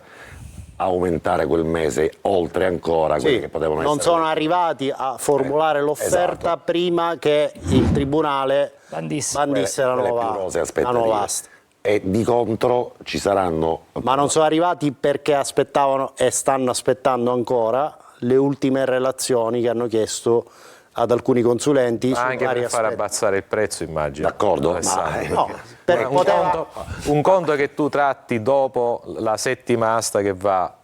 a aumentare quel mese, oltre ancora quelli che potevano essere. Non sono arrivati a formulare l'offerta prima che il Tribunale bandisse la nuova asta. E di contro ci saranno... Ma non sono arrivati perché aspettavano e stanno aspettando ancora le ultime relazioni che hanno chiesto ad alcuni consulenti su anche vari per far abbassare il prezzo, immagino. D'accordo, un conto è che tu tratti dopo la settima asta che va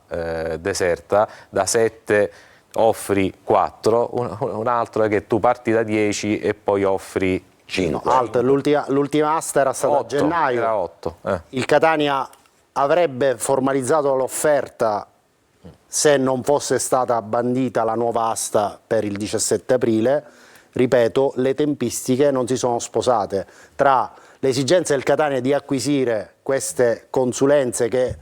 deserta, da 7 offri 4, un altro è che tu parti da 10 e poi offri 5. L'ultima asta era stata 8, a gennaio. era 8. Il Catania avrebbe formalizzato l'offerta se non fosse stata bandita la nuova asta per il 17 aprile. Ripeto, le tempistiche non si sono sposate tra l'esigenza del Catania di acquisire queste consulenze che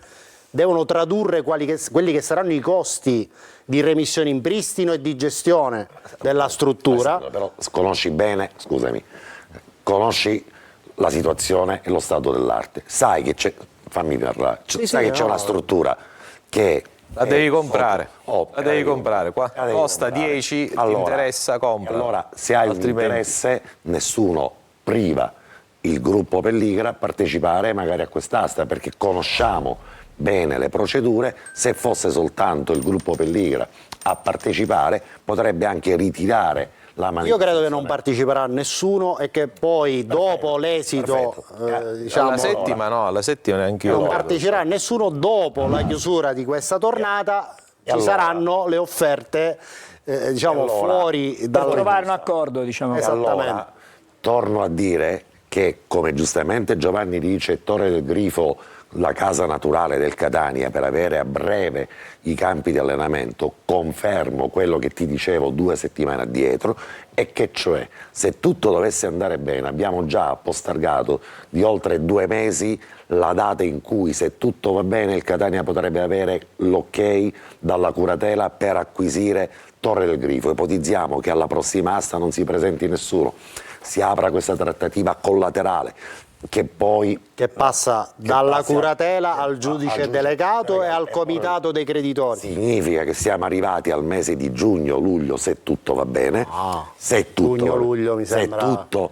devono tradurre quelli che saranno i costi di remissione in pristino e di gestione della struttura. Però conosci bene, scusami, conosci la situazione e lo stato dell'arte, sai che c'è, fammi parlare, sai che c'è una struttura che la devi comprare, costa 10, ti interessa, compra. Allora, se hai un interesse, nessuno priva il gruppo Pelligra a partecipare magari a quest'asta, perché conosciamo bene le procedure. Se fosse soltanto il gruppo Pelligra a partecipare, potrebbe anche ritirare la manifestazione. Io credo che non parteciperà nessuno e che poi dopo l'esito alla settima neanche io non parteciperà nessuno. Dopo la chiusura di questa tornata ci saranno le offerte fuori per trovare un accordo, diciamo. Esattamente. Allora, torno a dire che, come giustamente Giovanni dice, Torre del Grifo, la casa naturale del Catania, per avere a breve i campi di allenamento, confermo quello che ti dicevo 2 settimane addietro, e che cioè, se tutto dovesse andare bene, abbiamo già postergato di oltre 2 mesi la data in cui, se tutto va bene, il Catania potrebbe avere l'ok dalla curatela per acquisire Torre del Grifo. Ipotizziamo che alla prossima asta non si presenti nessuno, si apra questa trattativa collaterale che passa dalla curatela al giudice delegato e al comitato dei creditori. Significa che siamo arrivati al mese di giugno, luglio, se tutto va bene. Se tutto Giugno, luglio mi sembra. Se tutto,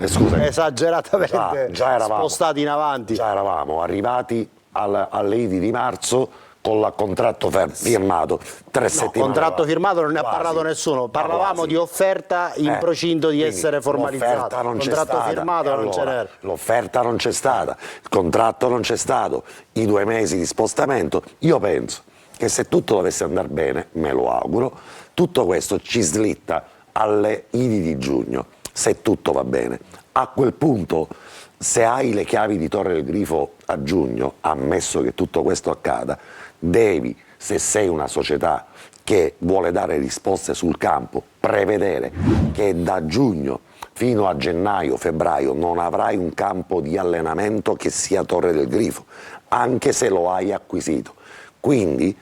scusa, esageratamente già eravamo spostati in avanti. Già eravamo arrivati alle Idi di marzo con il contratto firmato 3 settimane. Contratto firmato non ne ha Quasi. parlato nessuno, parlavamo Quasi. di offerta in procinto di essere formalizzata. Contratto firmato non ce n'era. L'offerta non c'è stata, il contratto non c'è stato, i 2 mesi di spostamento. Io penso che se tutto dovesse andare bene, me lo auguro, tutto questo ci slitta alle Idi di giugno, se tutto va bene. A quel punto, se hai le chiavi di Torre del Grifo a giugno, ammesso che tutto questo accada, devi, se sei una società che vuole dare risposte sul campo, prevedere che da giugno fino a gennaio, febbraio non avrai un campo di allenamento che sia Torre del Grifo, anche se lo hai acquisito. Quindi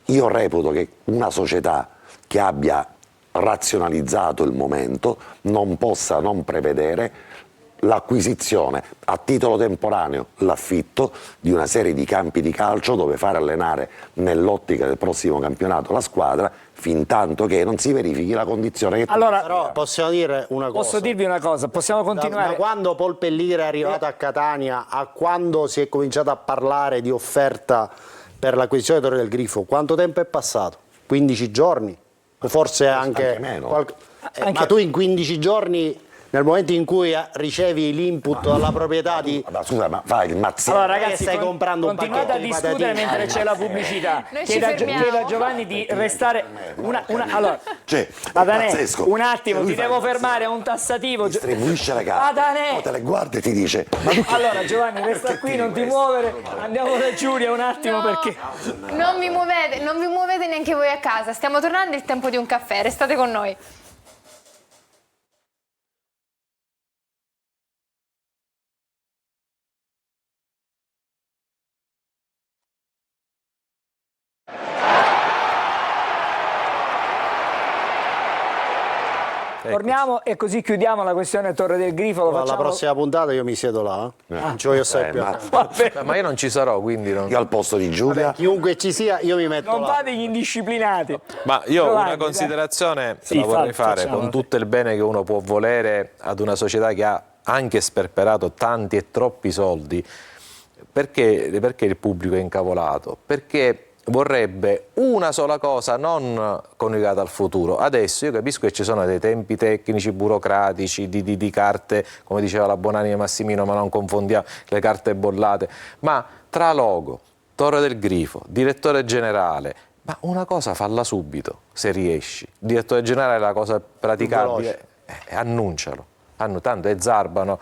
io reputo che una società che abbia razionalizzato il momento non possa non prevedere l'acquisizione a titolo temporaneo, l'affitto di una serie di campi di calcio dove fare allenare nell'ottica del prossimo campionato la squadra, fin tanto che non si verifichi la condizione che Allora, Però possiamo dire una cosa. posso dirvi una cosa, possiamo continuare? Da quando Paul Pellire è arrivato a Catania a quando si è cominciato a parlare di offerta per l'acquisizione di Torre del Grifo, quanto tempo è passato? 15 giorni? O forse anche meno. Ma tu in 15 giorni, nel momento in cui ricevi l'input dalla proprietà di... Scusa, ma fai il mazziere. Allora ragazzi, stai comprando un continuate a pacchetto di discutere patatine. mentre c'è la pubblicità. Noi ci Chiedo fermiamo. a Giovanni di restare allora, Cioè, Padanè, pazzesco. un attimo, Lui ti fa devo il fermare a un tassativo. distribuisce le carte, Padanè! poi te le guarda e ti dice ma tu che- Allora Giovanni, resta qui, non ti muovere, andiamo da Giulia un attimo No, perché... non vi muovete neanche voi a casa, stiamo tornando, è il tempo di un caffè, restate con noi. Torniamo e così chiudiamo la questione Torre del Grifo. Lo Alla facciamo... prossima puntata io mi siedo là. Non ci voglio stare più. Vabbè, Ma io non ci sarò, quindi non... io al posto di Giulia Chiunque ci sia, io mi metto non là. fate gli indisciplinati. Ma io Giovanni, una considerazione Sì, la vorrei facciamola, fare con sì. tutto il bene che uno può volere ad una società che ha anche sperperato tanti e troppi soldi. Perché il pubblico è incavolato? Perché vorrebbe una sola cosa non coniugata al futuro. Adesso io capisco che ci sono dei tempi tecnici, burocratici, di carte, come diceva la Bonani e Massimino, ma non confondiamo le carte bollate. Ma tra logo, Torre del Grifo, direttore generale, ma una cosa falla subito, se riesci. Direttore generale è la cosa praticabile, annuncialo. Tanto è Zarbano,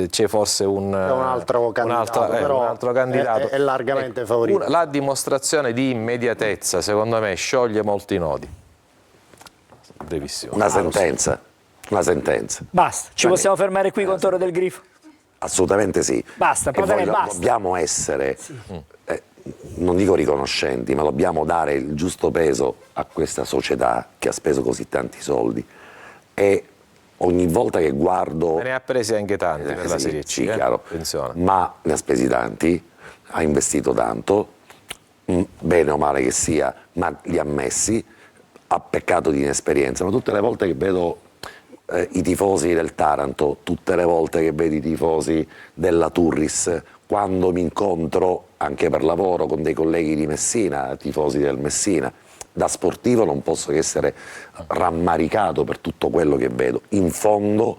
c'è forse un altro candidato, però un altro candidato. è largamente favorito. La dimostrazione di immediatezza, secondo me, scioglie molti nodi. Brevissimo. una sentenza. Basta, ci possiamo fermare qui con Torre del Grifo? Assolutamente sì. Basta, E Padanè, basta. dobbiamo essere, non dico riconoscenti, ma dobbiamo dare il giusto peso a questa società che ha speso così tanti soldi. E ogni volta che guardo... Ne ha presi anche tanti per la sì, Serie C, sì, chiaro. Attenzione. Ma ne ha spesi tanti, ha investito tanto, bene o male che sia, ma li ha messi, ha peccato di inesperienza. Ma tutte le volte che vedo i tifosi del Taranto, tutte le volte che vedo i tifosi della Turris, quando mi incontro anche per lavoro con dei colleghi di Messina, tifosi del Messina, da sportivo non posso che essere rammaricato per tutto quello che vedo. In fondo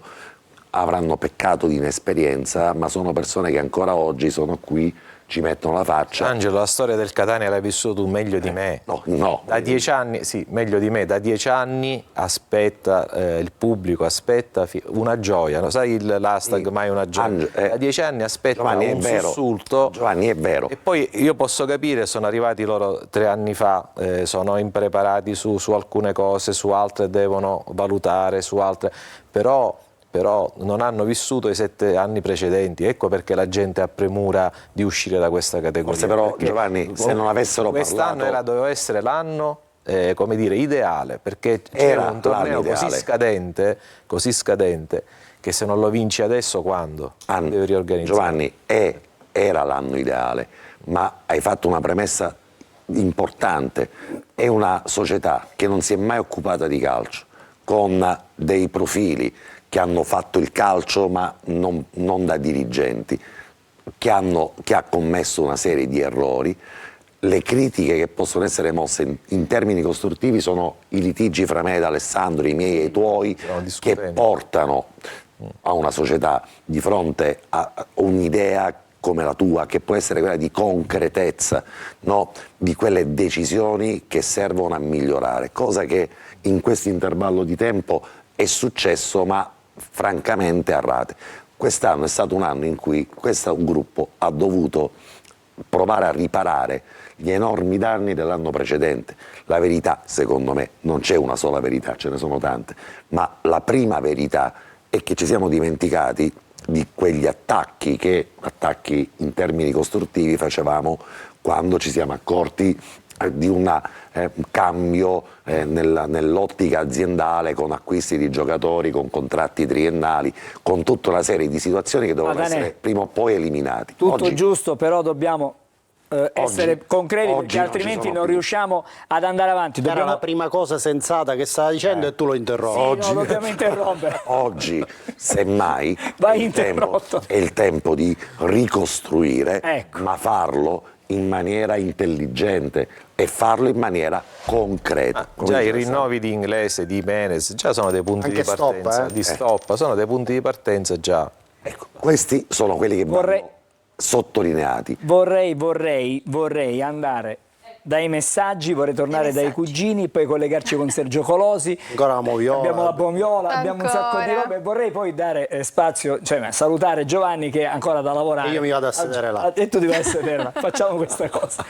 avranno peccato di inesperienza, ma sono persone che ancora oggi sono qui, ci mettono la faccia. Angelo, la storia del Catania l'hai vissuto tu meglio di me. No. Da 10 anni, sì, meglio di me, da 10 anni aspetta, il pubblico aspetta una gioia, no? Sai l'hashtag mai una gioia? Da 10 anni aspetta Giovanni, un è vero. sussulto. Giovanni, è vero. E poi io posso capire, sono arrivati loro 3 anni fa, sono impreparati su alcune cose, su altre devono valutare, su altre, però non hanno vissuto i 7 anni precedenti, ecco perché la gente ha premura di uscire da questa categoria. Forse però, Perché Giovanni, se non avessero quest'anno parlato... doveva essere l'anno, come dire, ideale, perché Era c'era un torneo l'anno così scadente, che se non lo vinci adesso, quando? Devi riorganizzare. Giovanni, era l'anno ideale, ma hai fatto una premessa importante. È una società che non si è mai occupata di calcio, con dei profili che hanno fatto il calcio ma non da dirigenti, che ha commesso una serie di errori. Le critiche che possono essere mosse in termini costruttivi sono i litigi fra me ed Alessandro, i miei e i tuoi, che portano a una società di fronte a un'idea come la tua, che può essere quella di concretezza, no? Di quelle decisioni che servono a migliorare, cosa che in questo intervallo di tempo è successo, ma francamente a rate. Quest'anno è stato un anno in cui questo gruppo ha dovuto provare a riparare gli enormi danni dell'anno precedente. La verità, secondo me, non c'è una sola verità, ce ne sono tante, ma la prima verità è che ci siamo dimenticati di quegli attacchi in termini costruttivi facevamo quando ci siamo accorti di un cambio nell'ottica aziendale, con acquisti di giocatori, con contratti triennali, con tutta una serie di situazioni che dovevano essere prima o poi eliminati. Tutto giusto, però dobbiamo essere concreti, perché altrimenti non riusciamo ad andare avanti. Era la prima cosa sensata che stava dicendo e tu lo interrompi. Sì, no, dobbiamo interrompere. Oggi, semmai, è il tempo di ricostruire, ecco, ma farlo in maniera intelligente e farlo in maniera concreta. Già i rinnovi di Inglese, di Menez, già sono dei punti di partenza, di Stoppa, sono dei punti di partenza già. Ecco, questi sono quelli che vanno sottolineati. Vorrei andare dai messaggi, vorrei tornare dai cugini, poi collegarci con Sergio Colosi. Ancora la Moviola. Abbiamo la Moviola, abbiamo un sacco di robe. Vorrei poi dare spazio, cioè salutare Giovanni che è ancora da lavorare. E io mi vado a sedere là. E tu devi sedere là. Facciamo questa cosa.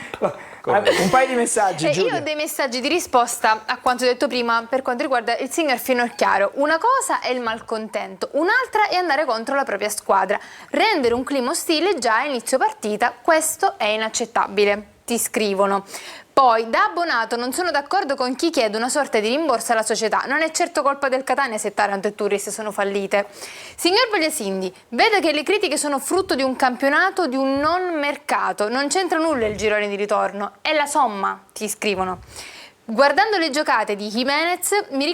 Un paio di messaggi, Giulia. Io ho dei messaggi di risposta a quanto detto prima per quanto riguarda il signor Finocchiaro. Una cosa è il malcontento, un'altra è andare contro la propria squadra. Rendere un clima ostile già a inizio partita, questo è inaccettabile. Ti scrivono. Poi, da abbonato non sono d'accordo con chi chiede una sorta di rimborso alla società. Non è certo colpa del Catania se Taranto e Turris sono fallite. Signor Bogliasindi, vede che le critiche sono frutto di un campionato, di un non mercato. Non c'entra nulla il girone di ritorno. È la somma, ti scrivono. Guardando le giocate di Jimenez mi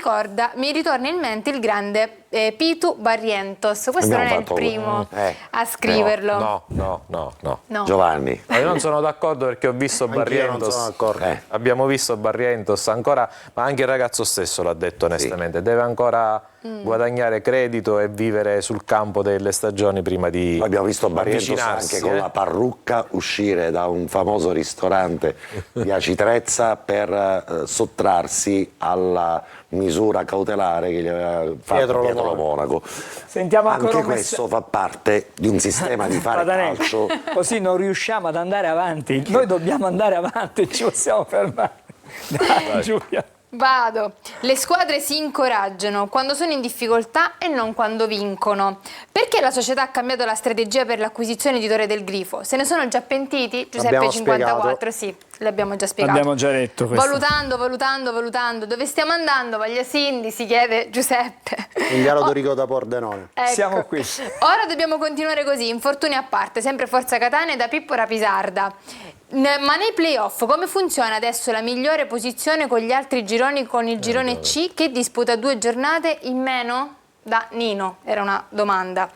ritorna in mente il grande Pitu Barrientos. Questo non è il primo a scriverlo. No. Giovanni. Io non sono d'accordo perché ho visto Barrientos. Abbiamo visto Barrientos ancora, ma anche il ragazzo stesso l'ha detto onestamente. Deve ancora guadagnare credito e vivere sul campo delle stagioni prima di abbiamo visto Barrientos anche con la parrucca uscire da un famoso ristorante di Aci Trezza per sottrarsi alla misura cautelare che gli aveva fatto Pietro Monaco. Sentiamo ancora anche questo fa parte di un sistema di fare calcio. Così non riusciamo ad andare avanti. Noi dobbiamo andare avanti e ci possiamo fermare. Dai, Giulia. Vado. Le squadre si incoraggiano quando sono in difficoltà e non quando vincono. Perché la società ha cambiato la strategia per l'acquisizione di Torre del Grifo? Se ne sono già pentiti? Giuseppe 54, sì, l'abbiamo già spiegato. Abbiamo già detto questo. Valutando. Dove stiamo andando? Vagliasindi, si chiede Giuseppe. Inviato Dorico da Pordenone. Ecco. Siamo qui. Ora dobbiamo continuare così, infortuni a parte, sempre Forza Catania da Pippo Rapisarda. Ma nei playoff come funziona adesso la migliore posizione con gli altri gironi, con il girone C che disputa 2 giornate in meno? Da Nino, era una domanda.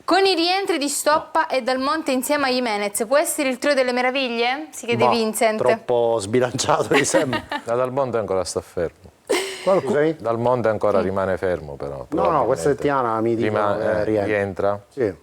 Con i rientri di Stoppa e Dal Monte insieme a Jimenez può essere il trio delle meraviglie? Si chiede Vincent. Troppo sbilanciato mi sembra. Dal Monte ancora sta fermo. Scusami? Dal Monte ancora rimane fermo però. No, questa settimana mi dicono rientra. Sì.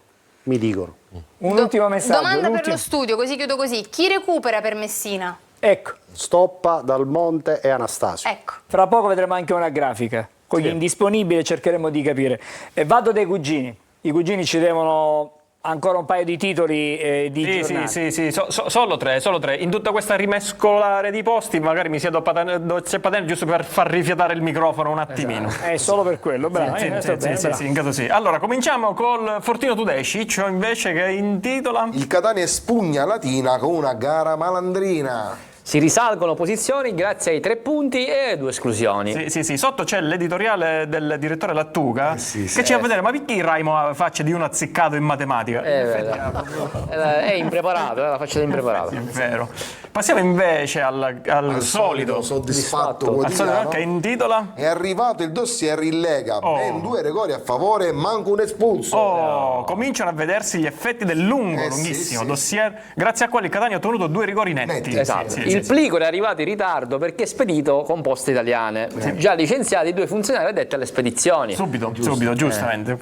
Mi dicono. Un ultimo messaggio. Domanda per l'ultimo. lo studio, così chiudo così. Chi recupera per Messina? Ecco, Stoppa, Dal Monte e Anastasio. Ecco. fra poco vedremo anche una grafica con gli indisponibili e cercheremo di capire. Vado dai cugini. I cugini ci devono ancora un paio di titoli di giornate. Sì, solo tre. In tutta questa rimescolare di posti, magari mi siedo c'è Padane giusto per far rifiatare il microfono un attimino. È solo per quello, bravo. Sì, in caso sì. Allora, cominciamo col Fortino Tudecic, invece, che intitola... Il Catania espugna Latina con una gara malandrina. Si risalgono posizioni grazie ai 3 punti e 2 esclusioni. Sì, sotto c'è l'editoriale del direttore Lattuca che ci va a vedere, ma perché Raimo ha faccia di uno azzeccato in matematica? È impreparato, la faccia da impreparato. Sì, è vero. Passiamo invece al solito soddisfatto al solito quotidiano. che intitola È arrivato il dossier in Lega, ben 2 rigori a favore e manco un espulso. cominciano a vedersi gli effetti del lunghissimo sì. dossier, grazie a quale il Catania ha ottenuto 2 rigori netti. Esatto. Il plico è arrivato in ritardo perché è spedito con Poste Italiane. Già licenziati 2 funzionari addetti alle spedizioni. Subito, giustamente.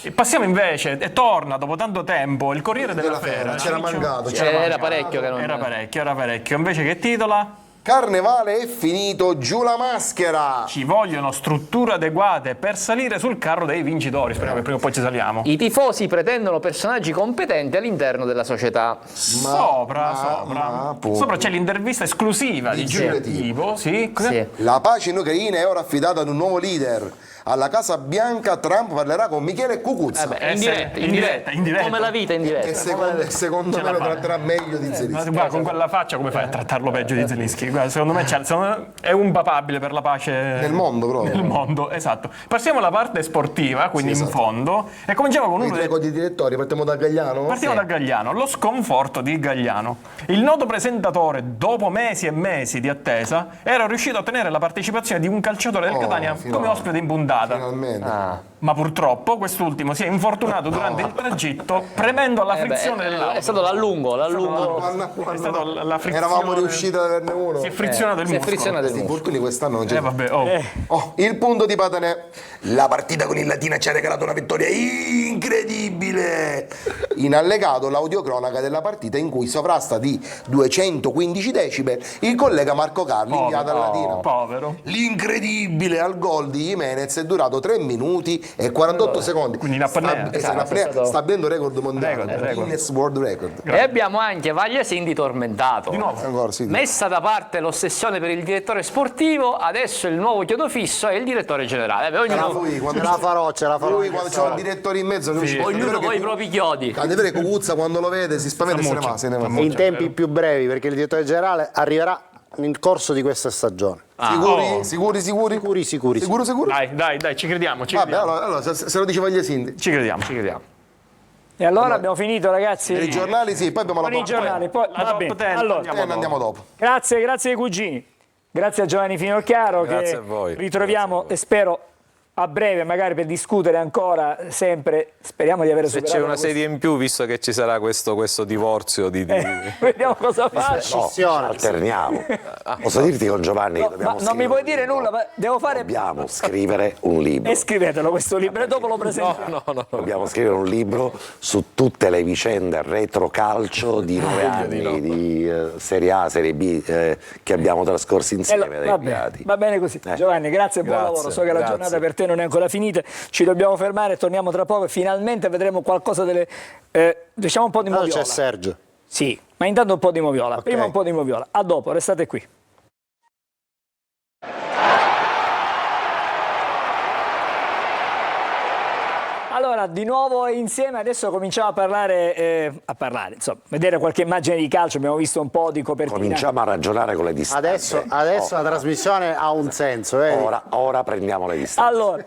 E passiamo invece, e torna dopo tanto tempo, il Corriere della Fiera. C'era mancato. Era parecchio che non... Era parecchio. Invece che titola? Carnevale è finito, giù la maschera. Ci vogliono strutture adeguate per salire sul carro dei vincitori. Speriamo che prima o poi ci saliamo. I tifosi pretendono personaggi competenti all'interno della società. Sopra c'è l'intervista esclusiva di Giulio Tipo. Sì. Sì. La pace in Ucraina è ora affidata ad un nuovo leader. Alla Casa Bianca Trump parlerà con Michele Cucuzza. In diretta. Come la vita in diretta. E secondo me lo tratterà meglio di Zelinski. Guarda, con quella faccia come fai a trattarlo peggio di Zelinski? Guarda, secondo me è un papabile per la pace Nel mondo proprio. nel mondo, esatto. Passiamo alla parte sportiva, quindi in fondo, e cominciamo con I uno 3 dei... di direttori, partiamo da Gagliano? Partiamo da Gagliano, lo sconforto di Gagliano. Il noto presentatore, dopo mesi e mesi di attesa, era riuscito a ottenere la partecipazione di un calciatore del Catania come ospite in puntata. Finalmente. Ma purtroppo quest'ultimo si è infortunato durante il tragitto, premendo alla frizione dell'auto. È stato l'allungo. È stato la frizione. Eravamo riusciti ad averne uno. Si è frizionato il muscolo. Questi infortuni quest'anno non c'è. Vabbè, Il punto di Patanè. La partita con il Latina ci ha regalato una vittoria incredibile. In allegato l'audiocronaca della partita in cui sovrasta di 215 decibel il collega Marco Carli inviato al Latina. Povero. L'incredibile al gol di Jimenez è durato 3 minuti e 48 secondi. Quindi in apnea. Sta avendo record mondiale. Record. Guinness World Record. E abbiamo anche Vagliasindi tormentato. Di nuovo. Ancora, sì. Messa da parte l'ossessione per il direttore sportivo, adesso il nuovo chiodo fisso è il direttore generale. Lui, quando Ce la farò. lui quando c'è un direttore in mezzo, Ognuno con i propri chiodi. a vedere Cucuzza quando lo vede si spaventa e se ne va. In tempi più brevi, perché il direttore generale arriverà nel corso di questa stagione. Sicuri? Sicuri. Sicuro? Dai, ci crediamo. Vabbè, allora se lo dice Vagliasindi. Ci crediamo. E allora abbiamo finito, ragazzi? Per i giornali sì, poi abbiamo la Con i giornali, poi La va top bene. 10 Allora, andiamo dopo. grazie ai cugini, grazie a Giovanni Finocchiaro Grazie che a voi. ritroviamo e spero a breve magari per discutere ancora sempre, speriamo di avere Se superato c'è una sedia in più, visto che ci sarà questo divorzio vediamo cosa fare. Alterniamo. Posso dirti con Giovanni che dobbiamo Ma non mi puoi dire nulla, ma devo fare Dobbiamo scrivere un libro. e scrivetelo questo libro e dopo lo presentiamo. Dobbiamo scrivere un libro su tutte le vicende retro calcio di 9 anni di Serie A, Serie B che abbiamo trascorso insieme dai pirati. Va bene così. Giovanni, grazie e buon Grazie, lavoro. So che la grazie. giornata per te non è ancora finita, ci dobbiamo fermare, torniamo tra poco e finalmente vedremo qualcosa delle diciamo un po' di Allora moviola. c'è Sergio. Sì, ma intanto un po' di moviola. Ok. Prima un po' di moviola. A dopo, restate qui. Allora, di nuovo insieme, adesso cominciamo a parlare, insomma, vedere qualche immagine di calcio, abbiamo visto un po' di copertina. Cominciamo a ragionare con le distanze. Adesso la trasmissione ha un senso. Ora prendiamo le distanze. Allora,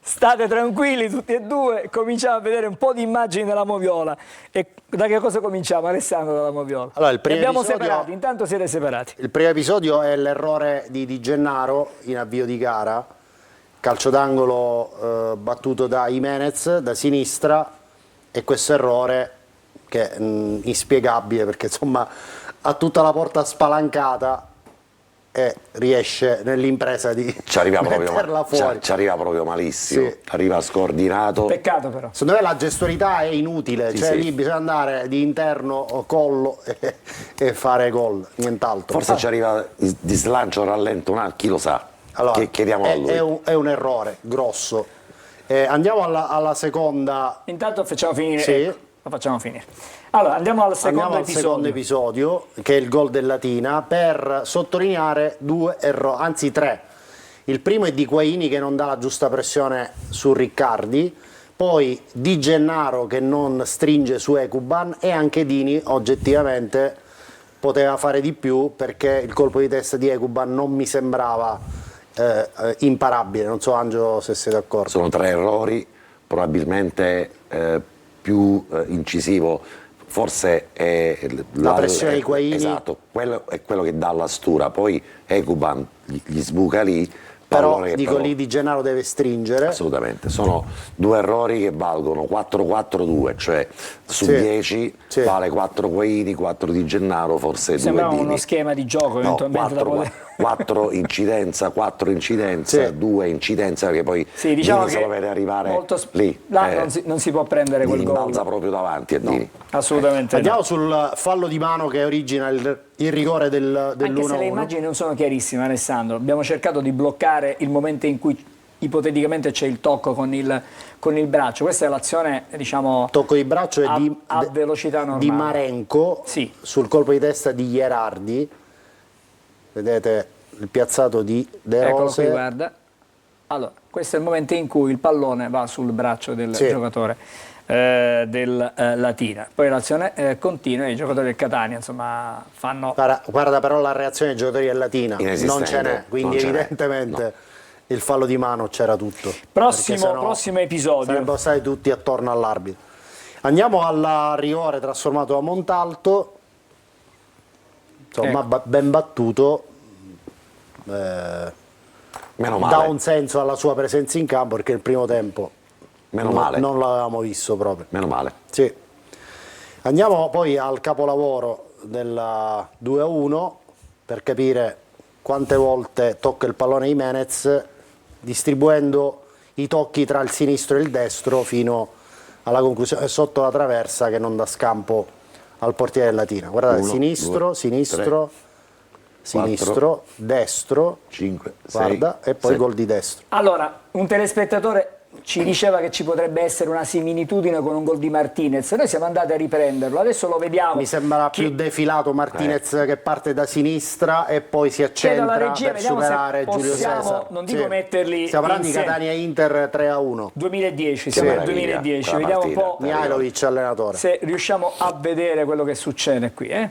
state tranquilli tutti e due, cominciamo a vedere un po' di immagini della moviola. E da che cosa cominciamo, Alessandro, dalla moviola? Allora, il primo abbiamo episodio- separati, intanto siete separati. Il primo episodio è l'errore di Di Gennaro in avvio di gara, calcio d'angolo battuto da Jimenez da sinistra, e questo errore che è inspiegabile perché insomma ha tutta la porta spalancata e riesce nell'impresa di ci arriva metterla fuori. ci arriva proprio malissimo, Sì. arriva scordinato. Peccato però. Secondo me la gestualità è inutile, Sì, cioè sì. lì bisogna andare di interno o collo e fare gol, nient'altro. Forse ci arriva di slancio rallento, chi lo sa. Allora, Chiediamo a lui. è un errore grosso. andiamo alla seconda. Intanto facciamo finire. Sì. Ecco, lo facciamo finire. Allora, andiamo al secondo secondo episodio, che è il gol del Latina, per sottolineare due errori, anzi tre. Il primo è di Quaini che non dà la giusta pressione su Riccardi, poi Di Gennaro che non stringe su Ekuban e anche Dini oggettivamente poteva fare di più, perché il colpo di testa di Ekuban non mi sembrava imparabile. Non so Angelo se sei d'accordo. Sono tre errori, probabilmente più incisivo forse è la pressione di Quaini. Esatto, quello è quello che dà la stura, poi Ekuban gli sbuca lì. Però dico lì Di Gennaro deve stringere. Assolutamente, sono due errori che valgono 4-4-2, cioè su 10 vale 4 Quaini, 4 Di Gennaro, forse 2 Sembrava Dini. uno schema di gioco eventualmente da poter... 4 incidenza, 4 incidenza, 2 incidenza, perché poi diciamo Dini se lo vede arrivare lì. Là non si può prendere quel gol. Rimbalza proprio davanti a Dini. Assolutamente. Andiamo sul fallo di mano che origina il rigore dell'1-1. Anche se le immagini non sono chiarissime, Alessandro. Abbiamo cercato di bloccare il momento in cui ipoteticamente c'è il tocco con il braccio. Questa è l'azione, diciamo, tocco di braccio a velocità normale di Marenco sul colpo di testa di Gherardi. Vedete il piazzato di De Rose. Eccolo qui, guarda. Allora, questo è il momento in cui il pallone va sul braccio del giocatore del Latina. Poi l'azione continua e i giocatori del Catania, insomma, fanno... Guarda però la reazione dei giocatori del Latina, non ce n'è, quindi evidentemente il fallo di mano c'era tutto. Prossimo episodio. Sarebbero stati tutti attorno all'arbitro. Andiamo al rigore trasformato da Montalto. Insomma, ben battuto. Meno male. Dà un senso alla sua presenza in campo, perché il primo tempo non l'avevamo visto proprio. Meno male. Sì. Andiamo poi al capolavoro del 2-1 per capire quante volte tocca il pallone Jimenez, distribuendo i tocchi tra il sinistro e il destro fino alla conclusione sotto la traversa, che non dà scampo al portiere del Latina. Guardate, 1, sinistro, 2, sinistro, 3, sinistro, 4, destro, 5, 6, guarda, e poi 7. gol di destro. Allora, un telespettatore ci diceva che ci potrebbe essere una similitudine con un gol di Martinez. Noi siamo andati a riprenderlo, adesso lo vediamo. Mi sembra più defilato Martinez che parte da sinistra e poi si accentra per superare Giulio Cesar. Non dico metterli stiamo parlando di insieme. Catania-Inter 3-1. 2010, siamo nel 2010. Vediamo un po' Mihajlovic allenatore. se riusciamo a vedere quello che succede qui.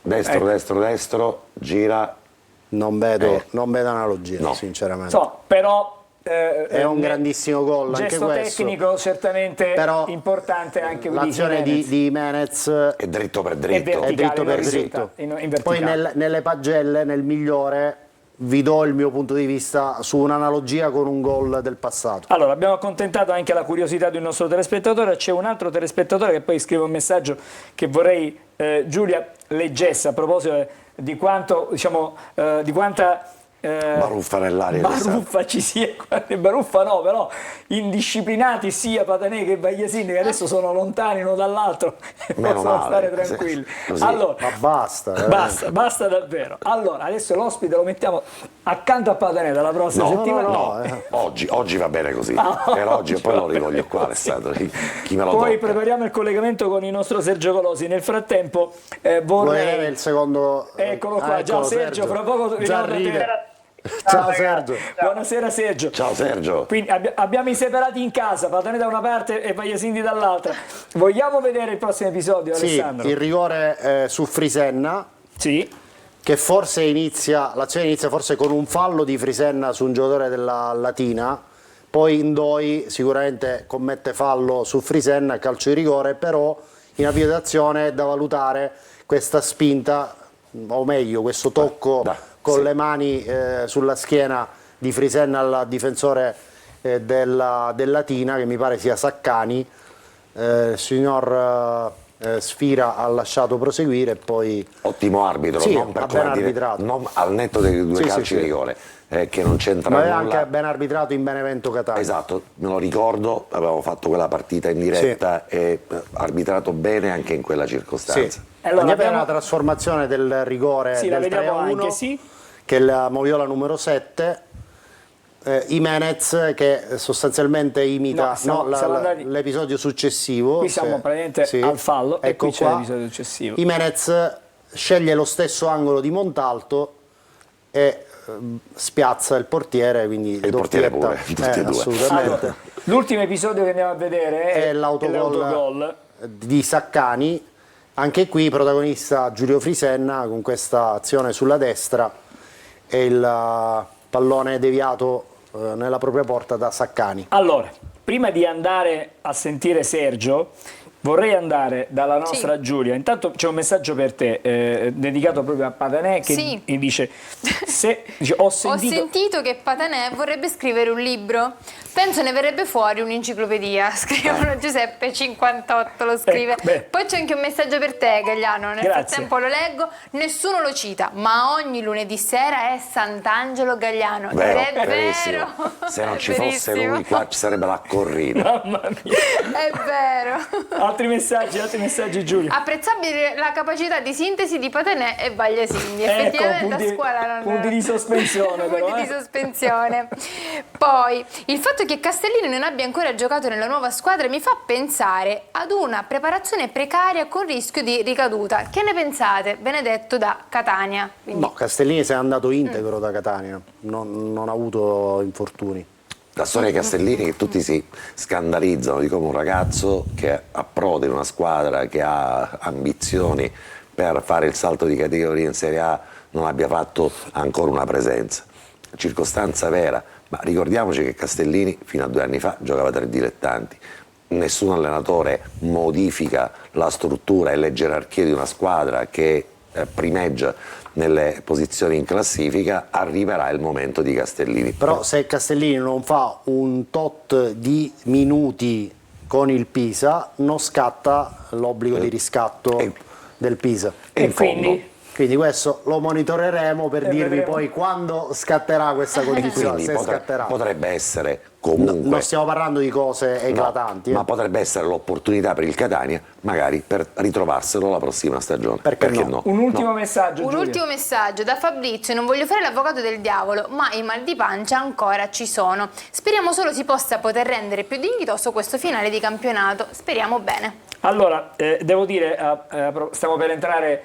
Destro, destro, gira. Non vedo analogia, sinceramente. Però è un grandissimo gol anche gesto questo. tecnico certamente però importante anche l'azione di Jimenez è dritto per dritto. È dritto per dritto. Poi nelle pagelle, nel migliore, vi do il mio punto di vista su un'analogia con un gol del passato. Allora, abbiamo accontentato anche la curiosità di un nostro telespettatore. C'è un altro telespettatore che poi scrive un messaggio che vorrei Giulia leggesse a proposito di quanto, diciamo, di quanta baruffa nell'aria. Baruffa ci sia, baruffa no, però indisciplinati sia Patanè che Vagliasini, che adesso sono lontani uno dall'altro e possono stare tranquilli. Allora, ma basta davvero. Allora, adesso l'ospite lo mettiamo accanto a Patanè dalla prossima settimana. No. Oggi va bene così. Per oggi e poi lo rivoglio qua, Alessandro. Chi me lo poi tocca? prepariamo il collegamento con il nostro Sergio Colosi. Nel frattempo vorrei il secondo. Eccolo qua, già Sergio, fra poco vediamo da te. Ciao Sergio. Buonasera Sergio. Ciao Sergio. Quindi abbiamo i separati in casa, Patanè da una parte e Vagliasini dall'altra. Vogliamo vedere il prossimo episodio, Alessandro? Il rigore su Frisenna. Sì. Che forse l'azione inizia forse con un fallo di Frisenna su un giocatore della Latina, poi Indoi sicuramente commette fallo su Frisenna, calcio di rigore, però in avvio d'azione è da valutare questa spinta, o meglio questo tocco con le mani sulla schiena di Frisenna al difensore del Latina, che mi pare sia Saccani, signor Sfira ha lasciato proseguire e poi... Ottimo arbitro, Sì, non per ha come ben dire, arbitrato. non al netto dei due Sì, calci sì, di sì. rigore, che non c'entra Ma è nulla. anche ben arbitrato in Benevento Catania. Esatto, me lo ricordo, avevamo fatto quella partita in diretta e arbitrato bene anche in quella circostanza. Sì. Allora, Andiamo abbiamo- alla trasformazione del rigore Sì, la del vediamo 3-1, anche, sì. che è la moviola numero 7. Jimenez che sostanzialmente imita No, siamo andati- l'episodio successivo. Qui siamo praticamente al fallo e Ecco qui c'è qua. l'episodio successivo. Jimenez sceglie lo stesso angolo di Montalto e spiazza il portiere, quindi il portiere doppietta. pure, tutti e due. Assolutamente. Allora, l'ultimo episodio che andiamo a vedere È è l'autogol l'autogol. di Saccani, anche qui protagonista Giulio Frisenna con questa azione sulla destra e il pallone deviato nella propria porta da Saccani. Allora, prima di andare a sentire Sergio, vorrei andare dalla nostra Giulia. Intanto c'è un messaggio per te, dedicato proprio a Patanè, che Sì. dice, ho Ho sentito... sentito che Patanè vorrebbe scrivere un libro. Penso ne verrebbe fuori un'enciclopedia. Scrivono Giuseppe 58, lo scrive. beh. Poi c'è anche un messaggio per te, Gagliano. Nel Grazie. frattempo lo leggo. Nessuno lo cita, ma ogni lunedì sera è Sant'Angelo Gagliano. Vero, È verissimo. vero. Se non È ci fosse verissimo. lui qua ci sarebbe la corrida. Mamma mia. È vero. Altri messaggi Giulia. Apprezzabile la capacità di sintesi di Patanè e Bagliasini. Ecco, Effettivamente a scuola non punti di sospensione però. punti di sospensione. Poi il fatto che Castellini non abbia ancora giocato nella nuova squadra mi fa pensare ad una preparazione precaria con rischio di ricaduta. Che ne pensate? Benedetto da Catania. Quindi- No, Castellini se è andato integro da Catania, non ha avuto infortuni. La storia di Castellini che tutti si scandalizzano di come un ragazzo che approda in una squadra che ha ambizioni per fare il salto di categoria in Serie A non abbia fatto ancora una presenza. Circostanza vera, ma ricordiamoci che Castellini fino a 2 anni fa giocava tra i dilettanti. Nessun allenatore modifica la struttura e le gerarchie di una squadra che primeggia nelle posizioni in classifica. Arriverà il momento di Castellini. Però se Castellini non fa un tot di minuti con il Pisa, non scatta l'obbligo di riscatto del Pisa. E in fondo, Quindi questo lo monitoreremo per dirvi vedremo. poi quando scatterà questa condizione. quindi Se scatterà. potrebbe essere comunque, Non stiamo parlando di cose no, eclatanti. ma potrebbe essere l'opportunità per il Catania magari per ritrovarselo la prossima stagione. Perché no? Un ultimo No. messaggio Un Giulia. ultimo messaggio da Fabrizio: non voglio fare l'avvocato del diavolo, ma i mal di pancia ancora ci sono. Speriamo solo si possa poter rendere più dignitoso questo finale di campionato. Speriamo bene. Allora, devo dire, stiamo per entrare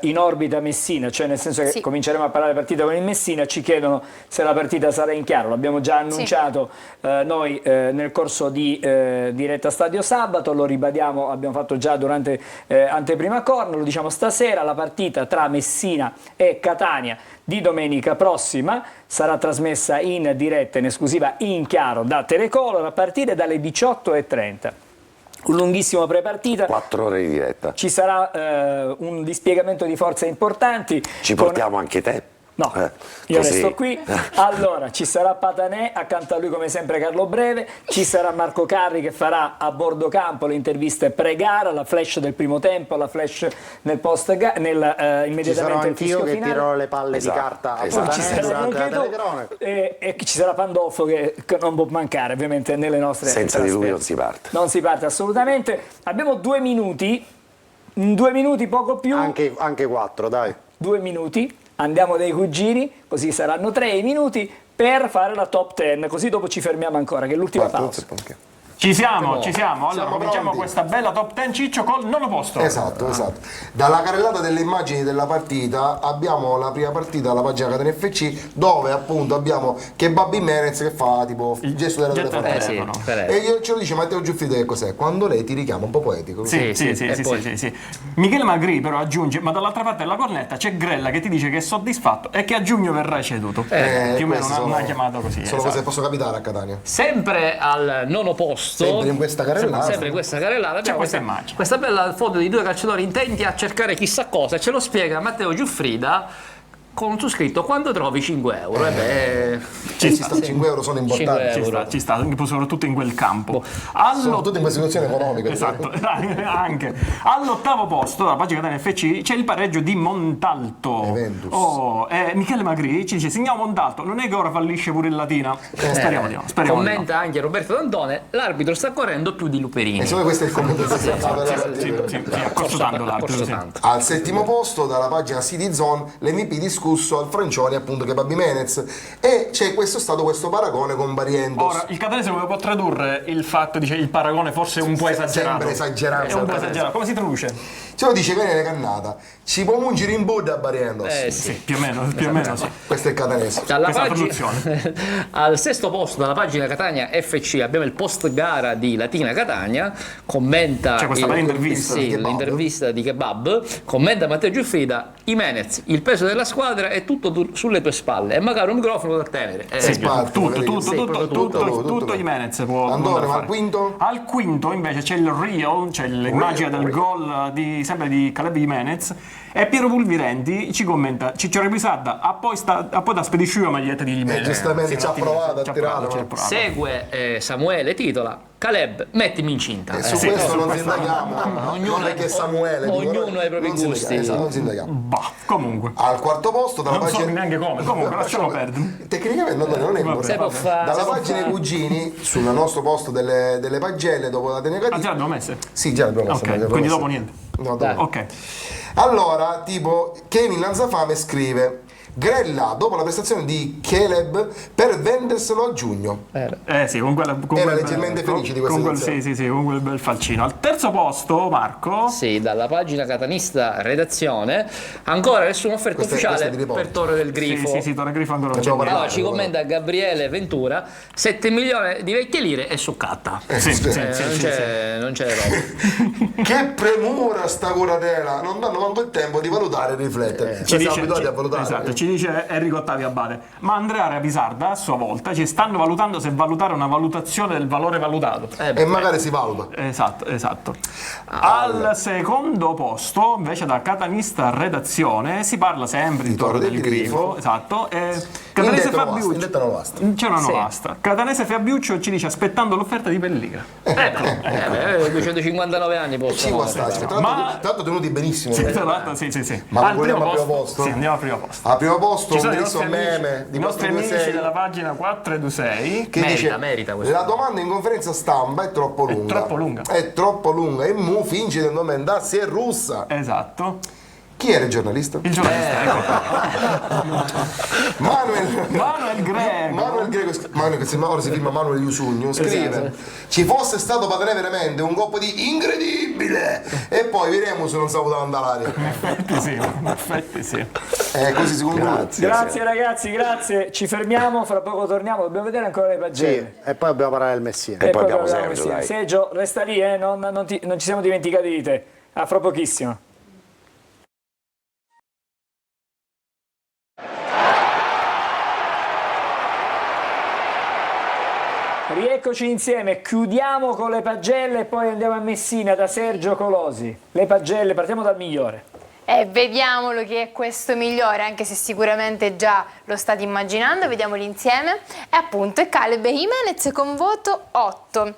in orbita Messina, cioè nel senso che Sì. cominceremo a parlare partita con il Messina, ci chiedono se la partita sarà in chiaro, l'abbiamo già annunciato noi nel corso di diretta Stadio Sabato, lo ribadiamo, abbiamo fatto già durante Anteprima Corner, lo diciamo stasera, la partita tra Messina e Catania di domenica prossima sarà trasmessa in diretta in esclusiva in chiaro da Telecolor a partire dalle 18:30. Un lunghissimo prepartita. 4 ore di diretta. Ci sarà un dispiegamento di forze importanti. Ci con- portiamo anche te? No, io così. resto qui. Allora, ci sarà Patanè, accanto a lui come sempre Carlo Breve, ci sarà Marco Carri che farà a bordo campo le interviste pre-gara, la flash del primo tempo, la flash nel post immediatamente Ci sarò il anch'io fischio che finale. tirerò le palle Esatto, di carta a esatto. Ci Patanè sarà durante la anche tu. telecronaca. E ci sarà Pandolfo che non può mancare ovviamente nelle nostre Senza di lui trasferte. non si parte. Non si parte assolutamente. Abbiamo 2 minuti, 2 minuti poco più. Anche 4, dai. 2 minuti, andiamo dai cugini, così saranno 3 minuti per fare la top 10, così dopo ci fermiamo ancora, che è l'ultima pausa. Ci siamo. Allora, Siamo cominciamo pronti. questa bella top 10 Ciccio col nono posto. Esatto. Dalla carrellata delle immagini della partita abbiamo la prima partita alla pagina Catania FC dove appunto abbiamo Kebab Jimenez che fa tipo il gesto della Getto telefonata. telefono. E ce lo dice Matteo Giuffrida che cos'è? Quando lei ti richiama, un po' poetico. Sì. Michele Magri però aggiunge, ma dall'altra parte della cornetta c'è Grella che ti dice che è soddisfatto e che a giugno verrà ceduto. Più o meno queste una chiamata così. Sono cose che possono capitare a Catania. Sempre al nono posto, Sempre in questa carrellata. sempre in questa carrellata abbiamo questa immagine. questa bella foto di 2 calciatori intenti a cercare chissà cosa, ce lo spiega Matteo Giuffrida con su scritto quando trovi 5 euro. Ci sta, 5 euro sono importanti. Ci sta, soprattutto in quel campo. Soprattutto in questa situazione economica. Esatto, anche. All'8° posto, dalla pagina Catania FC, c'è il pareggio di Montalto. Juventus. Michele Magri ci dice: segniamo Montalto, non è che ora fallisce pure il Latina? Speriamo di no. Commenta anche Roberto D'Antone, l'arbitro sta correndo più di Luperini. E secondo me questo è il commento ha corso tanto l'arbitro. Al 7° posto, dalla pagina CD Zone, l'MVP discusso al Francioni, appunto, che Babi Menez, e c'è stato questo paragone con Barrientos. Ora, il catanese come può tradurre il fatto, dice, il paragone forse un po' esagerato. Sempre esagerato. È un po' esagerato. Come si traduce? Ce lo dice Canele Cannata, ci può mungere in Buddha a Barrientos. Sì, più o meno sì. Questo è il catanese. Al 6° posto, dalla pagina Catania FC, abbiamo il post gara di Latina Catania, commenta l'intervista di Kebab, commenta Matteo Giuffrida: Jimenez, il peso della squadra è tutto sulle tue spalle e magari un microfono da tenere. Tutto Jimenez può andare. Ma al quinto invece c'è il Rio, c'è l'immagine del gol sempre di Caleb Jimenez, e Piero Pulvirenti ci commenta: Ciccio Repisarda ha poi da spedisciuto la maglietta di Jimenez. Giustamente ci ha provato a tirare. Segue Samuele, titola: Caleb, mettimi incinta. Su questo non sindaghiamo. Non è che Samuele. Ognuno ha i propri gusti. Non sindaghiamo. Comunque. Al 4° posto, dalla non pagina. So neanche come. Comunque, lasciamo perdere. Tecnicamente non è importante. Dalla pagina i cugini, sul nostro posto delle pagelle, dopo la Tenerife. Già l'abbiamo messe? Sì, già l'abbiamo messe. Ok, quindi dopo niente. No, dopo. Ok. Allora, tipo, Kevin Lanzafame scrive: Grella dopo la prestazione di Caleb per venderselo a giugno. Sì, con quella era leggermente felice di questa situazione. Con quel bel falcino. Al 3° posto, Marco. Sì, dalla pagina catanista redazione, ancora nessuna offerta ufficiale per Torre del Grifo. Sì, Torre del Grifo ancora non c'è. Allora ci commenta Gabriele Ventura: 7 milioni di vecchie lire e succatta. Non c'è roba. Che premura sta curatela, non danno manco il tempo di valutare e riflettere. Siamo abituati a valutare. Esatto, ci dice Enrico Ottavio Abate. Ma Andrea Repisarda a sua volta ci stanno valutando se valutare una valutazione del valore valutato. E magari si valuta. Esatto. Al 2° posto, invece, da Catanista redazione, si parla sempre di Torre del Grifo. Esatto. Catanese Fabiuccio. C'è una novasta. Catanese Fabiuccio ci dice: aspettando l'offerta di Pelligra. 259 anni possono. Tanto tenuti benissimo. Sì. Ma vogliamo al primo posto? Sì, andiamo al primo posto. Al primo posto ci sono un bellissimo meme di i nostri amici della pagina 426 che merita dice: la domanda in conferenza stampa è troppo lunga. È troppo lunga e Mu finge di non andarsi, è russa. Esatto. Chi era il giornalista? Il giornalista, ecco. Manuel Greco, che si firma Manuel Iusugno, scrive: ci fosse stato Padre veramente un colpo di incredibile e poi vedremo se non salutava andare all'aria. In effetti sì. Così si conclude. Grazie ragazzi, grazie. Ci fermiamo, fra poco torniamo, dobbiamo vedere ancora le pagelle. Sì, e poi dobbiamo parlare del Messina. E poi abbiamo Sergio. Sergio, resta lì, non ci siamo dimenticati di te. A fra pochissimo. Rieccoci insieme, chiudiamo con le pagelle e poi andiamo a Messina da Sergio Colosi. Le pagelle, partiamo dal migliore. Vediamolo che è questo migliore, anche se sicuramente già lo state immaginando, vediamoli insieme. E appunto è Caleb Jimenez con voto 8.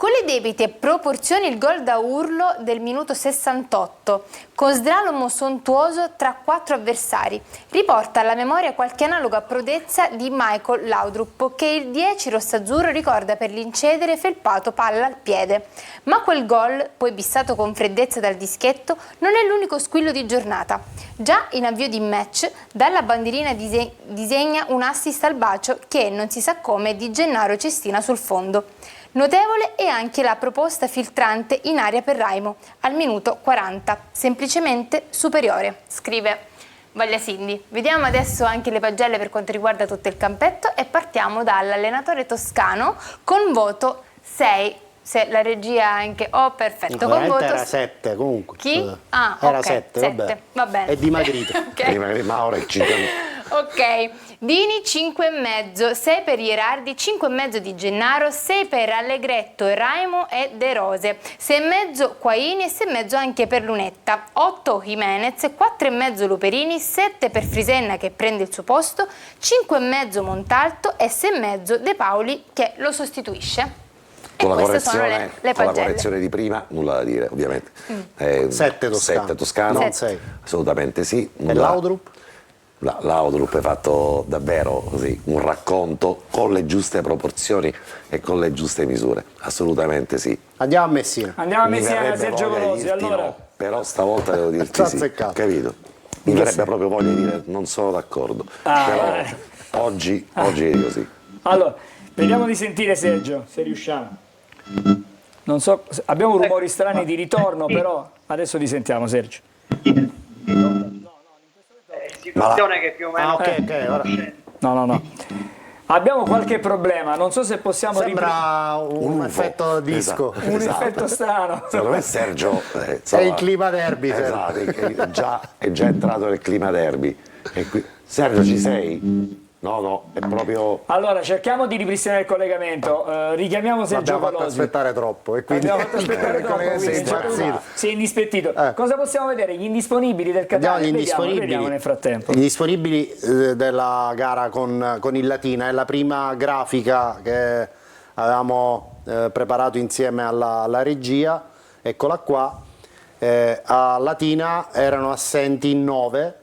Con le debite proporzioni il gol da urlo del minuto 68, con slalom sontuoso tra 4 avversari, riporta alla memoria qualche analoga prodezza di Michael Laudrup, che il 10 rossazzurro ricorda per l'incedere felpato palla al piede. Ma quel gol, poi bissato con freddezza dal dischetto, non è l'unico squillo di giornata. Già in avvio di match, dalla bandierina disegna un assist al bacio che, non si sa come, di Gennaro Cestina sul fondo. Notevole è anche la proposta filtrante in aria per Raimo, al minuto 40, semplicemente superiore, scrive Vaglia Cindy. Vediamo adesso anche le pagelle per quanto riguarda tutto il campetto e partiamo dall'allenatore toscano con voto 6. Se la regia anche... Oh, perfetto. Con voto... era 7 comunque. Chi? Ah, era ok, 7, vabbè. Va bene. È dimagrito. Okay. Ma ora è 5. Ok, Dini 5,5, 6 per Ierardi, 5,5 di Gennaro, 6 per Allegretto, Raimo e De Rose, 6,5 Quaini e 6,5 anche per Lunetta, 8 Jimenez, 4,5 Luperini, 7 per Frisenna che prende il suo posto, 5,5 Montalto e 6,5 De Paoli che lo sostituisce. Con la, queste sono le con la pagelle. correzione di prima, nulla da dire ovviamente. 7 Toscano. 7 Toscano, non 6. assolutamente sì. E Laudrup? Laudrup è fatto davvero così, un racconto con le giuste proporzioni e con le giuste misure, assolutamente sì. Andiamo a Messina. Andiamo a Mi Messina, verrebbe Sergio voglia di Colosi, dirti allora. no, però stavolta devo dirti T'ho sì, azzeccato. capito? Mi verrebbe proprio voglia di dire non sono d'accordo, però oggi è così. Allora, vediamo di sentire Sergio, se riusciamo. Non so, abbiamo rumori strani di ritorno, però adesso ti sentiamo, Sergio. Situazione che più o meno ora. No. Abbiamo qualche problema, non so se possiamo Sembra un effetto disco. Esatto, un effetto strano. Secondo me Sergio È il clima derby. esatto, è già entrato nel clima derby. E Sergio, ci sei? No, è proprio... Allora, cerchiamo di ripristinare il collegamento, richiamiamo Sergio L'abbiamo fatto Colosi. aspettare troppo e quindi Abbiamo fatto aspettare troppo, collegamento quindi è impazzito. si è indispettito. Cosa possiamo vedere? Gli indisponibili del Andiamo Catania? agli Vediamo nel frattempo. Gli indisponibili della gara con il Latina è la prima grafica che avevamo preparato insieme alla regia. Eccola qua. A Latina erano assenti 9,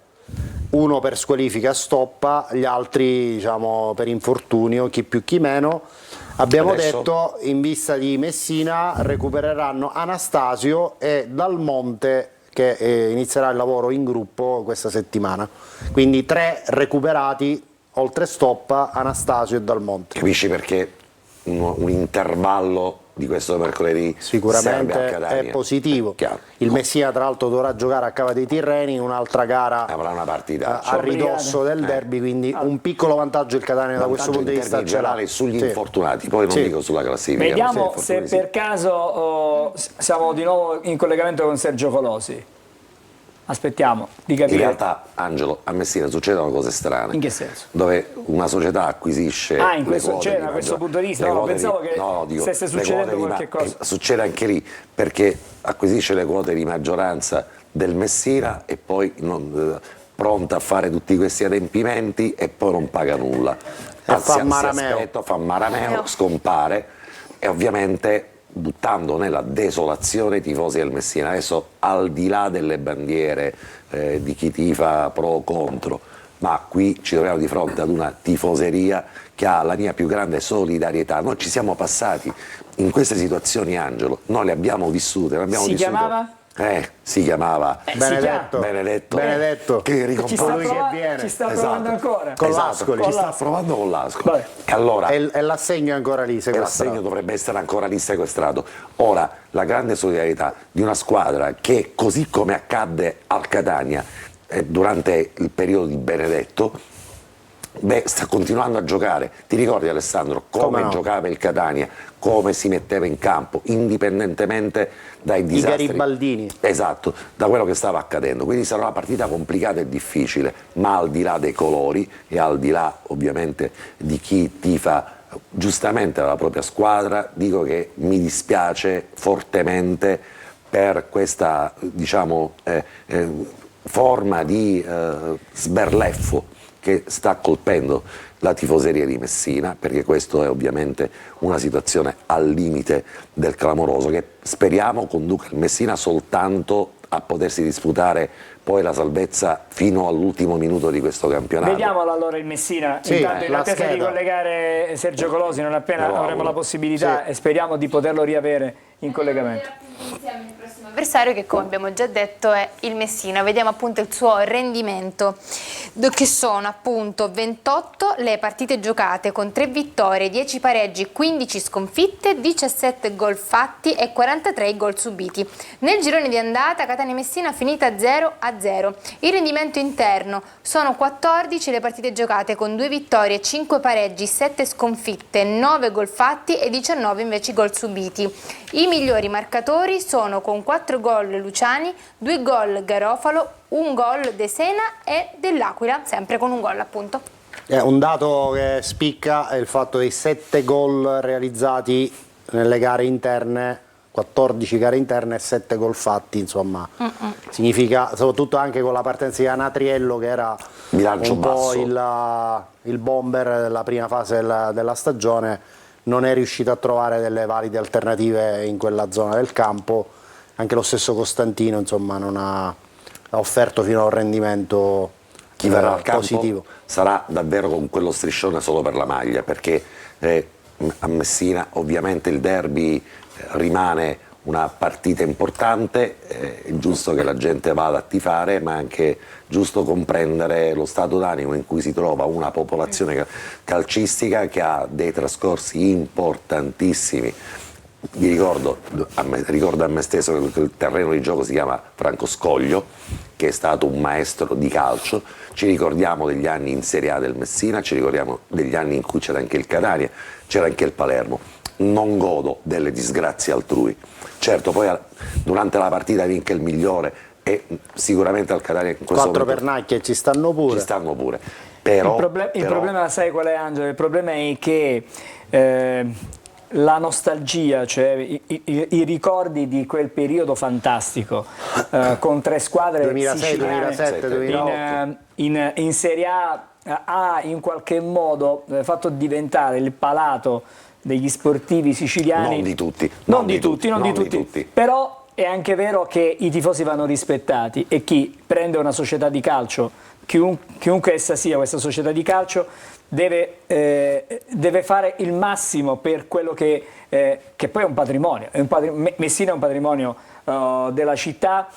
uno per squalifica stoppa, gli altri diciamo per infortunio, chi più chi meno. Abbiamo detto in vista di Messina recupereranno Anastasio e Dal Monte che inizierà il lavoro in gruppo questa settimana, quindi 3 recuperati oltre stoppa, Anastasio e Dal Monte. Capisci perché un intervallo di questo mercoledì Sicuramente serve a Catania? è positivo. Chiaro. Il Messina tra l'altro dovrà giocare a Cava dei Tirreni, un'altra gara Avrà una partita a ridosso del derby, quindi un piccolo vantaggio il Catania da questo punto di vista ce l'ha. sugli infortunati, poi non dico sulla classifica. Vediamo se per caso siamo di nuovo in collegamento con Sergio Colosi. Aspettiamo di capire. In realtà, Angelo, a Messina succedono cose strane. In che senso? Dove una società acquisisce in questo, cioè, da questo punto di vista, pensavo che stesse succedendo qualche cosa. Succede anche lì, perché acquisisce le quote di maggioranza del Messina e poi pronta a fare tutti questi adempimenti e poi non paga nulla. Fa Marameo. Fa Marameo, scompare e ovviamente buttando nella desolazione i tifosi del Messina. Adesso, al di là delle bandiere di chi tifa pro o contro, ma qui ci troviamo di fronte ad una tifoseria che ha la mia più grande solidarietà. Noi ci siamo passati in queste situazioni, Angelo, noi le abbiamo vissute. Chiamava? Si chiamava Benedetto che ricompone, ci sta provando ancora con l'Ascoli, ci sta provando con l'Ascoli. E allora e l'assegno è ancora lì sequestrato. l'assegno dovrebbe essere ancora lì sequestrato. Ora, la grande solidarietà di una squadra che, così come accadde al Catania durante il periodo di Benedetto, sta continuando a giocare. Ti ricordi, Alessandro, come giocava il Catania, come si metteva in campo, indipendentemente dai disastri. I garibaldini. Esatto, da quello che stava accadendo. Quindi sarà una partita complicata e difficile, ma al di là dei colori e al di là ovviamente di chi tifa giustamente la propria squadra, dico che mi dispiace fortemente per questa, diciamo, forma di sberleffo che sta colpendo la tifoseria di Messina, perché questo è ovviamente una situazione al limite del clamoroso, che speriamo conduca il Messina soltanto a potersi disputare poi la salvezza fino all'ultimo minuto di questo campionato. Vediamolo allora il Messina, intanto in attesa di collegare Sergio Colosi, non appena avremo la possibilità, e speriamo di poterlo riavere in collegamento. Insieme il prossimo avversario, che come abbiamo già detto è il Messina. Vediamo appunto il suo rendimento, che sono appunto 28 le partite giocate con 3 vittorie, 10 pareggi, 15 sconfitte, 17 gol fatti e 43 gol subiti. Nel girone di andata Catania-Messina finita 0-0. Il rendimento interno sono 14 le partite giocate con 2 vittorie, 5 pareggi, 7 sconfitte, 9 gol fatti e 19 invece gol subiti. In migliori marcatori sono con 4 gol Luciani, 2 gol Garofalo, 1 gol De Sena e dell'Aquila, sempre con un gol appunto. Un dato che spicca è il fatto dei 7 gol realizzati nelle gare interne, 14 gare interne e 7 gol fatti, insomma. Significa, soprattutto anche con la partenza di Anatriello, che era bilancio un po' basso. il bomber della prima fase della stagione, non è riuscito a trovare delle valide alternative in quella zona del campo. Anche lo stesso Costantino, insomma, non ha offerto fino a un rendimento chi verrà al campo positivo. Sarà davvero con quello striscione solo per la maglia, perché a Messina ovviamente il derby rimane una partita importante, è giusto che la gente vada a tifare, ma è anche giusto comprendere lo stato d'animo in cui si trova una popolazione calcistica che ha dei trascorsi importantissimi. Vi ricordo a me stesso che il terreno di gioco si chiama Franco Scoglio, che è stato un maestro di calcio. Ci ricordiamo degli anni in Serie A del Messina, ci ricordiamo degli anni in cui c'era anche il Catania, c'era anche il Palermo. Non godo delle disgrazie altrui. Certo, poi durante la partita vince il migliore e sicuramente al Catania in questo 4 momento pernacchie ci stanno pure. Però, il problema, sai qual è, Angelo? Il problema è che la nostalgia, cioè i ricordi di quel periodo fantastico con 3 squadre 2006, siciliane 2007, 2008 in Serie A ha in qualche modo fatto diventare il palato degli sportivi siciliani. Non di tutti. Però è anche vero che i tifosi vanno rispettati e chi prende una società di calcio, chiunque essa sia questa società di calcio, deve fare il massimo per quello che poi è un patrimonio. Messina è un patrimonio della città,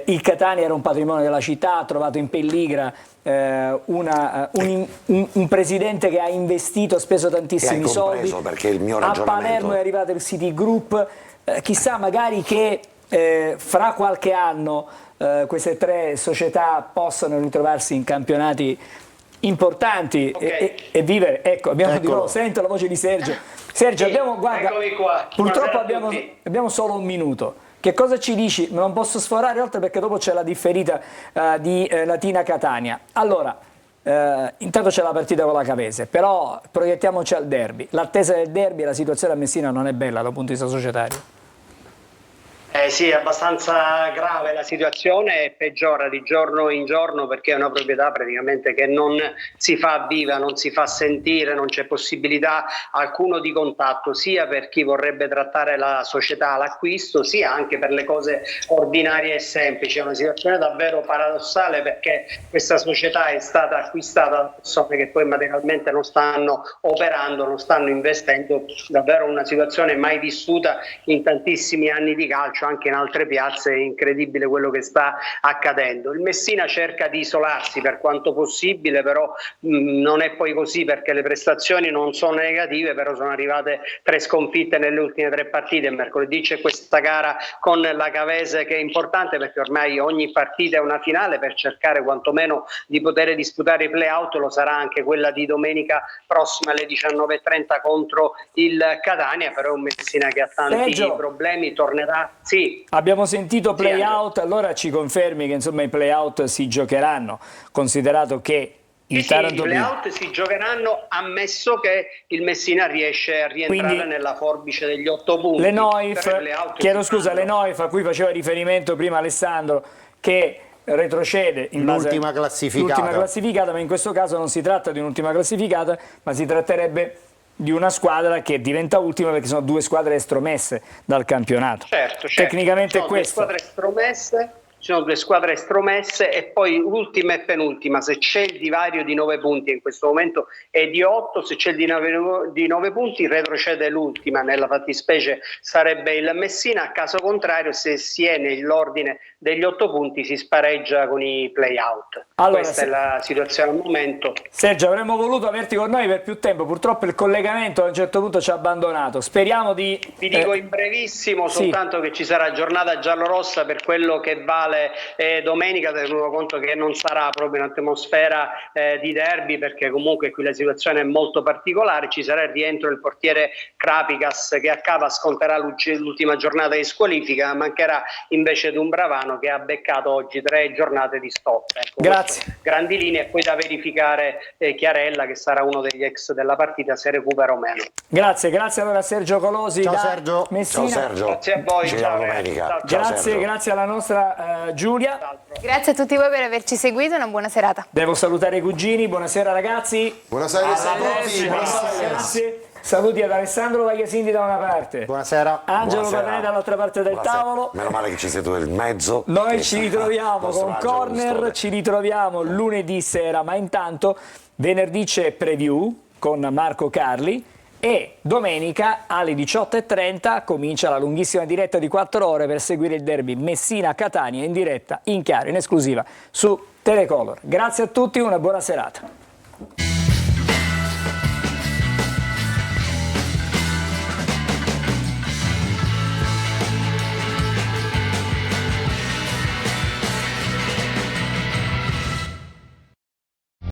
il Catania era un patrimonio della città, ha trovato in Pelligra un presidente che ha investito, speso tantissimi soldi, perché il mio a Palermo è arrivato il City Group, chissà magari che fra qualche anno queste 3 società possano ritrovarsi in campionati importanti e vivere. Ecco, abbiamo di nuovo, sento la voce di Sergio. Sergio, guarda, purtroppo abbiamo solo un minuto. Che cosa ci dici? Non posso sforare oltre perché dopo c'è la differita di Latina Catania. Allora, intanto c'è la partita con la Cavese, però proiettiamoci al derby. L'attesa del derby e la situazione a Messina non è bella dal punto di vista societario. Sì, è abbastanza grave la situazione e peggiora di giorno in giorno perché è una proprietà praticamente che non si fa viva, non si fa sentire, non c'è possibilità alcuno di contatto sia per chi vorrebbe trattare la società all'acquisto sia anche per le cose ordinarie e semplici. È una situazione davvero paradossale perché questa società è stata acquistata da persone che poi materialmente non stanno operando, non stanno investendo, davvero una situazione mai vissuta in tantissimi anni di calcio. Anche in altre piazze è incredibile quello che sta accadendo. Il Messina cerca di isolarsi per quanto possibile, però non è poi così perché le prestazioni non sono negative, però sono arrivate 3 sconfitte nelle ultime 3 partite. Mercoledì c'è questa gara con la Cavese che è importante perché ormai ogni partita è una finale per cercare quantomeno di poter disputare i play-out. Lo sarà anche quella di domenica prossima alle 19:30 contro il Catania, però è un Messina che ha tanti problemi, tornerà. Sì. Abbiamo sentito play-out, allora ci confermi che insomma i play-out si giocheranno, considerato che il Taranto... i play-out si giocheranno ammesso che il Messina riesce a rientrare quindi, nella forbice degli 8 punti. Le Noif, le Noif a cui faceva riferimento prima Alessandro, che retrocede in l'ultima classificata, ma in questo caso non si tratta di un'ultima classificata, ma si tratterebbe di una squadra che diventa ultima perché sono 2 squadre estromesse dal campionato. Certo. Tecnicamente sono è questo. Ci sono 2 squadre estromesse e poi ultima e penultima. Se c'è il divario di 9 punti in questo momento è di 8, se c'è il di 9 punti retrocede l'ultima, nella fattispecie sarebbe il Messina. Caso contrario, se si è nell'ordine degli 8 punti si spareggia con i play-out. Allora, questa è la situazione al momento. Sergio, avremmo voluto averti con noi per più tempo, purtroppo il collegamento a un certo punto ci ha abbandonato. Speriamo di... Vi dico in brevissimo soltanto che ci sarà giornata giallorossa per quello che vale finale domenica, tenuto conto che non sarà proprio un'atmosfera di derby, perché comunque qui la situazione è molto particolare. Ci sarà il rientro del portiere Krapikas, che a Cava sconterà l'ultima giornata di squalifica, mancherà invece Dumbravano, che ha beccato oggi 3 giornate di stop. Ecco, grazie. Grandi linee, e poi da verificare Chiarella, che sarà uno degli ex della partita, se recupera o meno. Grazie allora a Sergio Colosi. Ciao da Sergio. Messina. Ciao Sergio. Grazie a voi. Ci Ciao, vediamo domenica. ragazzi. Ciao, Grazie, Sergio. grazie alla nostra Giulia. Grazie a tutti voi per averci seguito, una buona serata. Devo salutare i cugini, buonasera ragazzi. Buonasera a tutti. Grazie. Saluti ad Alessandro Vagliasindi da una parte. Buonasera. Angelo Buonasera. Padani dall'altra parte del Buonasera. tavolo. Meno male che ci siete nel mezzo. Noi che ci sta- ritroviamo nostro con Angelo Corner, Custode. ci ritroviamo lunedì sera, ma intanto venerdì c'è Preview con Marco Carli e domenica alle 18:30 comincia la lunghissima diretta di 4 ore per seguire il derby Messina-Catania in diretta, in chiaro, in esclusiva su Telecolor. Grazie a tutti, una buona serata.